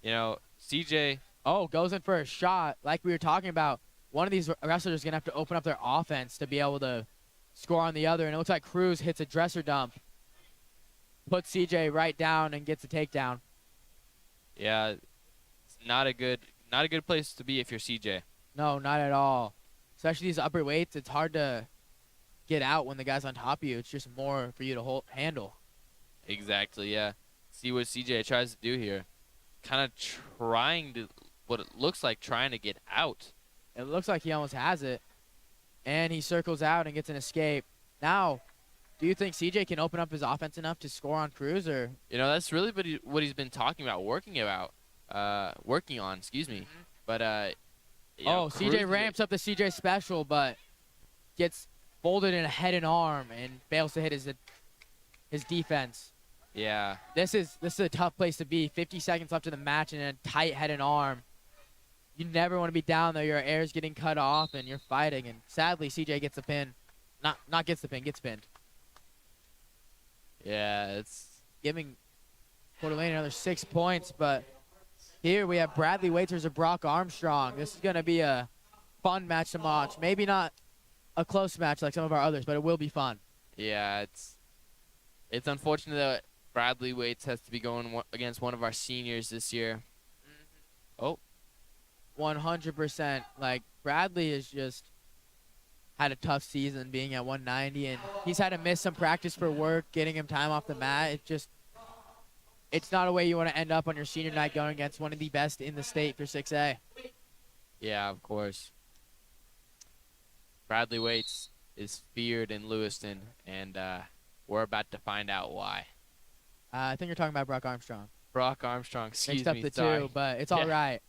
You know, CJ. Oh, goes in for a shot. Like we were talking about, one of these wrestlers is going to have to open up their offense to be able to score on the other. And it looks like Cruz hits a dresser dump, puts CJ right down, and gets a takedown. Yeah, it's not a good place to be if you're CJ. No, not at all. Especially these upper weights, it's hard to get out when the guy's on top of you. It's just more for you to handle. Exactly, yeah. See what CJ tries to do here. Kind of trying to, what it looks like trying to get out. It looks like he almost has it. And he circles out and gets an escape. Now, do you think CJ can open up his offense enough to score on Cruz? Or? You know, that's really what he's been talking about, working on, excuse me. But, you know, CJ ramps up the CJ special, but gets folded in a head and arm and fails to hit his defense. Yeah. This is a tough place to be. 50 seconds left in the match and a tight head and arm. You never want to be down there. Your air's getting cut off and you're fighting. And sadly, CJ gets the pin. Not gets the pin, gets pinned. Yeah, it's giving Coeur d'Alene another 6 points, but here we have Bradley Waits versus Brock Armstrong. This is going to be a fun match to watch. Maybe not a close match like some of our others, but it will be fun. Yeah, it's unfortunate that Bradley Waits has to be going against one of our seniors this year. Oh. 100%. Like, Bradley has just had a tough season being at 190, and he's had to miss some practice for work, getting him time off the mat. It's not a way you want to end up on your senior night going against one of the best in the state for 6A. Yeah, of course. Bradley Waits is feared in Lewiston, and we're about to find out why. I think you're talking about Brock Armstrong. Brock Armstrong, excuse me. Mixed up the sorry. two, but it's all right.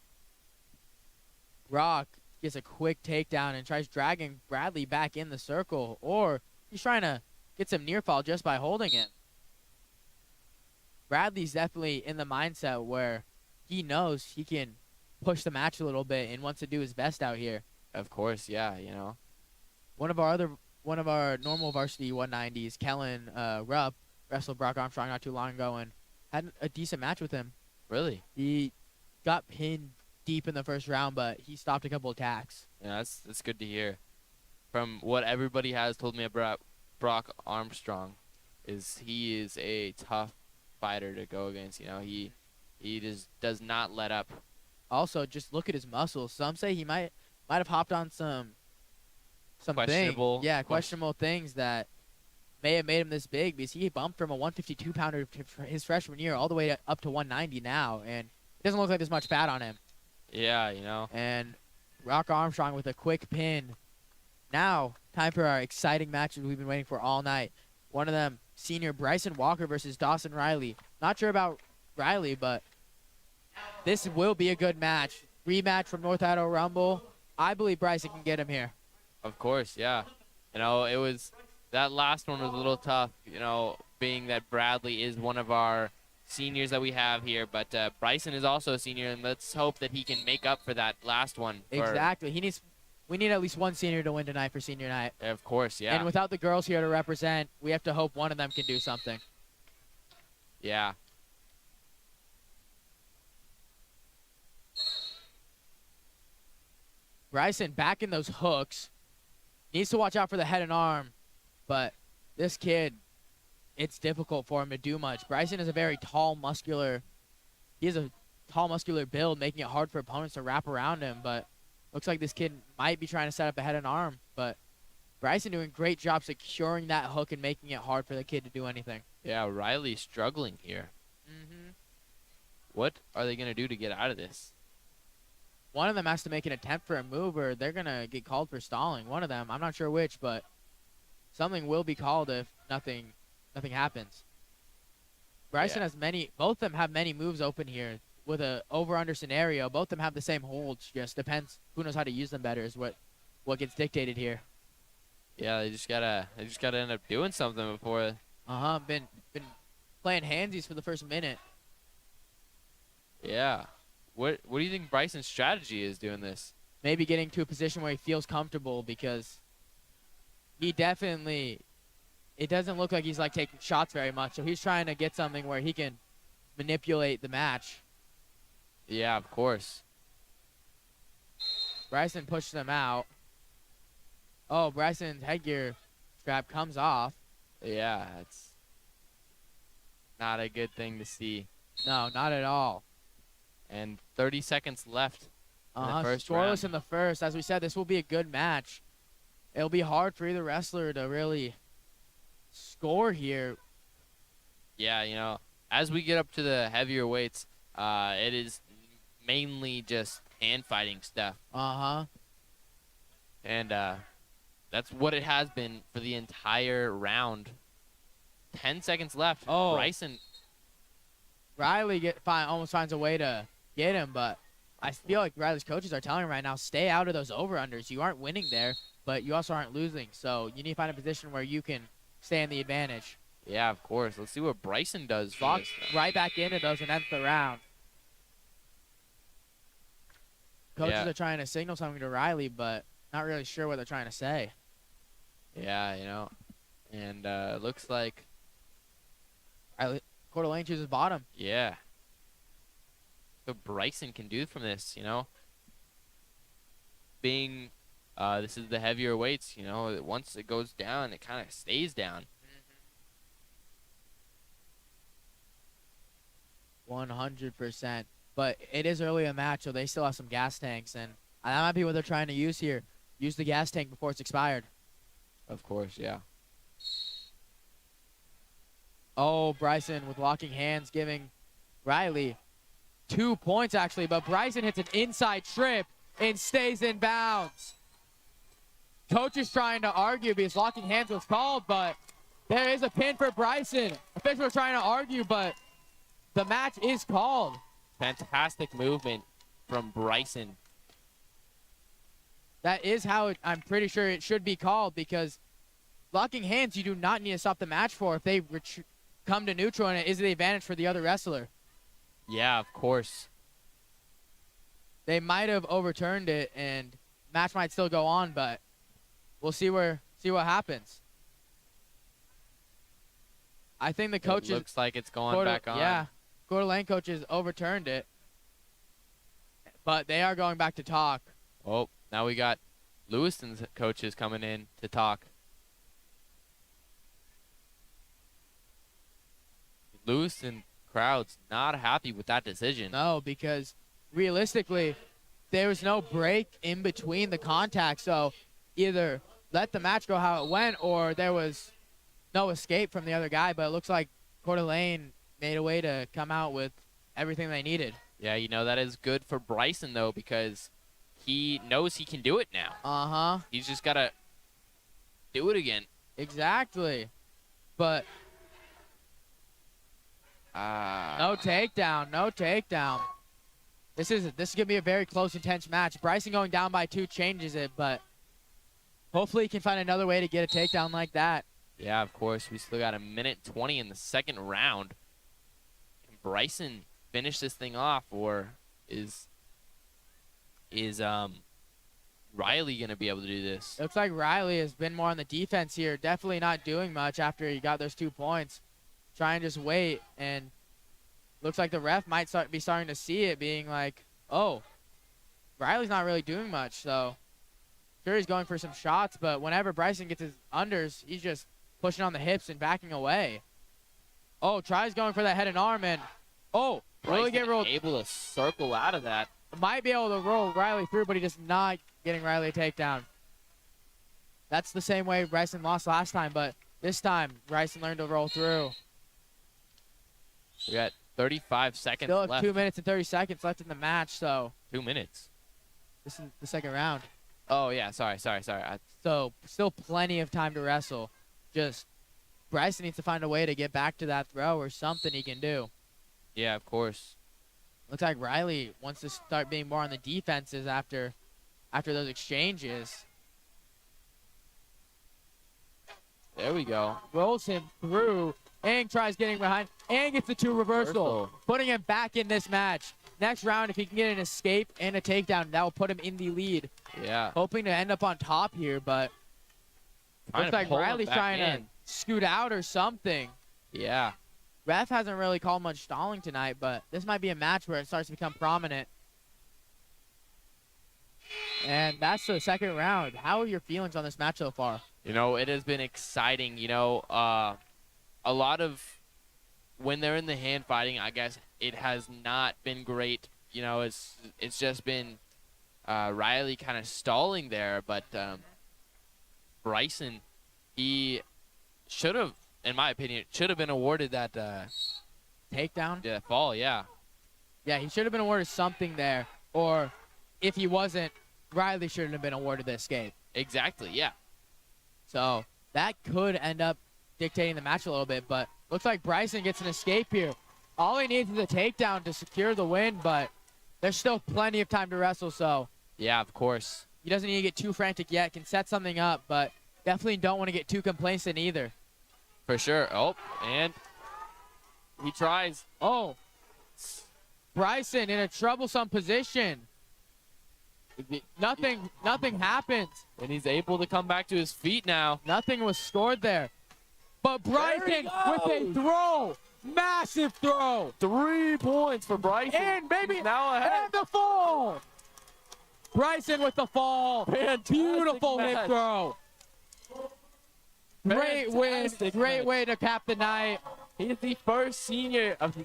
Brock gets a quick takedown and tries dragging Bradley back in the circle, or he's trying to get some near fall just by holding him. Bradley's definitely in the mindset where he knows he can push the match a little bit and wants to do his best out here. Of course, yeah, you know. One of our normal varsity 190s, Kellen Rupp, wrestled Brock Armstrong not too long ago and had a decent match with him. Really? He got pinned deep in the first round, but he stopped a couple attacks. Yeah, that's good to hear. From what everybody has told me about Brock Armstrong, he is a tough fighter to go against. You know, he just does not let up. Also, just look at his muscles. Some say he might have hopped on some questionable, questionable things that may have made him this big, because he bumped from a 152 pounder his freshman year all the way up to 190 now, and it doesn't look like there's much fat on him. Yeah, you know. And Brock Armstrong with a quick pin. Now, time for our exciting matches we've been waiting for all night. One of them, senior Bryson Walker versus Dawson Riley. Not sure about Riley, but this will be a good match. Rematch from North Idaho Rumble. I believe Bryson can get him here. Of course, yeah. You know, that last one was a little tough, you know, being that Bradley is one of our seniors that we have here, but Bryson is also a senior, and let's hope that he can make up for that last one. Exactly. We need at least one senior to win tonight for senior night. Of course, yeah. And without the girls here to represent, we have to hope one of them can do something. Yeah. Bryson back in those hooks. Needs to watch out for the head and arm, but this kid, it's difficult for him to do much. Bryson is a very tall, muscular. He has a tall, muscular build, making it hard for opponents to wrap around him. But looks like this kid might be trying to set up a head and arm. But Bryson doing a great job securing that hook and making it hard for the kid to do anything. Yeah, Riley's struggling here. Mm-hmm. What are they going to do to get out of this? One of them has to make an attempt for a move, or they're going to get called for stalling. One of them, I'm not sure which, but something will be called if nothing happens. Bryson has both of them have many moves open here with a over-under scenario. Both of them have the same holds, just depends who knows how to use them better is what gets dictated here. Yeah, they just gotta end up doing something before. Been playing handsies for the first minute. Yeah. What do you think Bryson's strategy is doing this? Maybe getting to a position where he feels comfortable, because he definitely, it doesn't look like he's like taking shots very much. So he's trying to get something where he can manipulate the match. Yeah, of course. Bryson pushes him out. Oh, Bryson's headgear strap comes off. Yeah, it's not a good thing to see. No, not at all. And 30 seconds left in the first scoreless round. in the first. As we said, this will be a good match. It'll be hard for either wrestler to really score here. Yeah, you know, as we get up to the heavier weights, it is mainly just hand fighting stuff. And that's what it has been for the entire round. 10 seconds left. Oh. Bryson. Riley almost finds a way to get him, but I feel like Riley's coaches are telling him right now, stay out of those over-unders. You aren't winning there, but you also aren't losing. So you need to find a position where you can stay in the advantage. Yeah, of course. Let's see what Bryson does. Fox right back into those and ends the round. Coaches are trying to signal something to Riley, but not really sure what they're trying to say. Yeah, you know, and looks like Coeur d'Alene chooses bottom. Yeah. So Bryson can do from this, you know. Being, this is the heavier weights, you know. Once it goes down, it kind of stays down. 100%. But it is early in the match, so they still have some gas tanks, and that might be what they're trying to use here. Use the gas tank before it's expired. Of course, yeah. Oh, Bryson with locking hands giving Riley 2 points, actually. But Bryson hits an inside trip and stays in bounds. Coach is trying to argue because locking hands was called, but there is a pin for Bryson. Officials are trying to argue, but the match is called. Fantastic movement from Bryson. That is how I'm pretty sure it should be called, because locking hands you do not need to stop the match for if they come to neutral and it is the advantage for the other wrestler. Yeah, of course. They might have overturned it and match might still go on, but we'll see what happens. I think the coaches looks like it's going back on. Yeah. Coeur d'Alene coaches overturned it, but they are going back to talk. Oh, now we got Lewiston's coaches coming in to talk. Lewiston crowd's not happy with that decision. No, because realistically, there was no break in between the contact, so either let the match go how it went or there was no escape from the other guy, but it looks like Coeur d'Alene made a way to come out with everything they needed. Yeah, you know, that is good for Bryson, though, because he knows he can do it now. He's just got to do it again. Exactly. But no takedown, no takedown. This is going to be a very close, intense match. Bryson going down by 2 changes it, but hopefully he can find another way to get a takedown like that. Yeah, of course. We still got a minute 20 in the second round. Can Bryson finish this thing off, or is Riley gonna be able to do this? Looks like Riley has been more on the defense here. Definitely not doing much after he got those 2 points. Try and just wait, and looks like the ref might be starting to see it, being like, oh, Riley's not really doing much. So sure, he's going for some shots, but whenever Bryson gets his unders, he's just pushing on the hips and backing away. Oh, tries going for that head and arm, and oh, really get rolled. Able to circle out of that. Might be able to roll Riley through, but he just not getting Riley a takedown. That's the same way Bryson lost last time, but this time Bryson learned to roll through. We got 35 seconds Still have left. 2 minutes and 30 seconds left in the match, so 2 minutes. this is the second round. Oh, yeah. Sorry. So still plenty of time to wrestle. Just Bryson needs to find a way to get back to that throw or something he can do. Yeah, of course. Looks like Riley wants to start being more on the defenses after those exchanges. There we go. Rolls him through and tries getting behind and gets the 2 reversal, putting him back in this match. Next round, if he can get an escape and a takedown, that will put him in the lead. Yeah. Hoping to end up on top here, but looks like Riley's trying to scoot out or something. Yeah. Ref hasn't really called much stalling tonight, but this might be a match where it starts to become prominent. And that's the second round. How are your feelings on this match so far? You know, it has been exciting. You know, a lot of when they're in the hand fighting, I guess it has not been great. You know, it's just been Riley kind of stalling there, but Bryson, he should have, in my opinion, should have been awarded that Takedown? yeah, fall. Yeah. Yeah, he should have been awarded something there. Or if he wasn't, Riley shouldn't have been awarded the escape. Exactly. Yeah. So that could end up dictating the match a little bit, but looks like Bryson gets an escape here. All he needs is a takedown to secure the win, but there's still plenty of time to wrestle, so Yeah, of course. he doesn't need to get too frantic yet. Can set something up, but definitely don't want to get too complacent either. For sure. Oh, and he tries. Oh, Bryson in a troublesome position. Nothing happens. And he's able to come back to his feet now. Nothing was scored there. But Bryson with a throw. Massive throw. 3 points for Bryson. And maybe now ahead. and the fall. Bryson with the fall. Fantastic Beautiful hip match. throw. Great win. Fantastic Great match. way to cap the night. He is the first senior of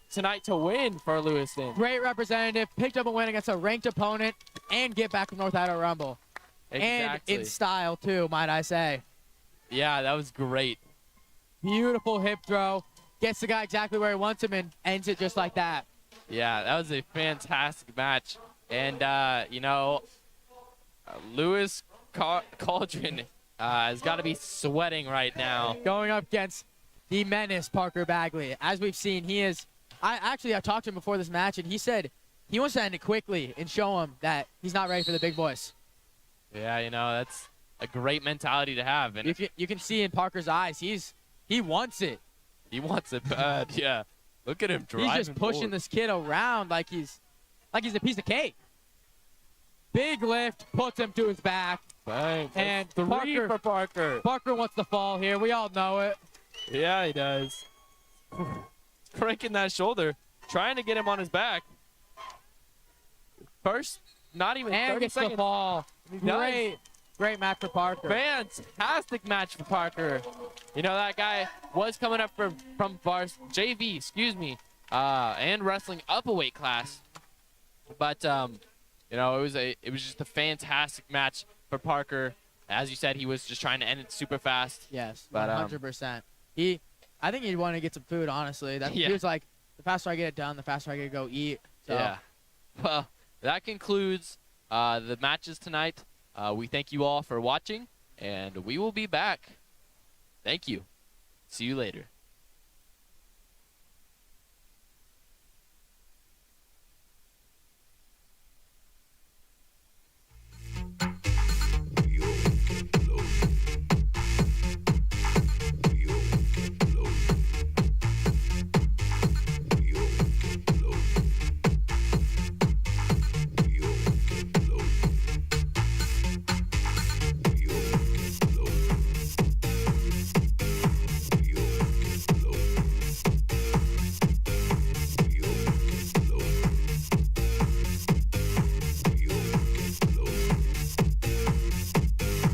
tonight to win for Lewiston. Great representative. Picked up a win against a ranked opponent and get back from North Idaho Rumble. Exactly. And in style too, might I say. Yeah, that was great. Beautiful hip throw. Gets the guy exactly where he wants him and ends it just like that. Yeah, that was a fantastic match. And, you know, Lewis Cauldron has got to be sweating right now. Going up against the menace, Parker Bagley. As we've seen, he is... I talked to him before this match, and he said he wants to end it quickly and show him that he's not ready for the big boys. Yeah, you know, that's a great mentality to have. And You can see in Parker's eyes, he wants it. he wants it bad, yeah. Look at him driving He's just pushing forward. this kid around like he's a piece of cake. Big lift, puts him to his back. Bang. And That's 3 Parker- for Parker. Parker wants the fall here. We all know it. Yeah, he does. Cranking that shoulder, trying to get him on his back. First, not even And 30 gets the seconds. fall. He does. Great match for Parker. Fantastic match for Parker. You know, that guy was coming up from JV, excuse me, and wrestling up a weight class. But you know, it was just a fantastic match for Parker. As you said, he was just trying to end it super fast. Yes, But, 100%. I think he'd want to get some food, honestly. Yeah. He was like, the faster I get it done, the faster I get to go eat. So. Yeah. Well, that concludes the matches tonight. We thank you all for watching, and we will be back. Thank you. See you later.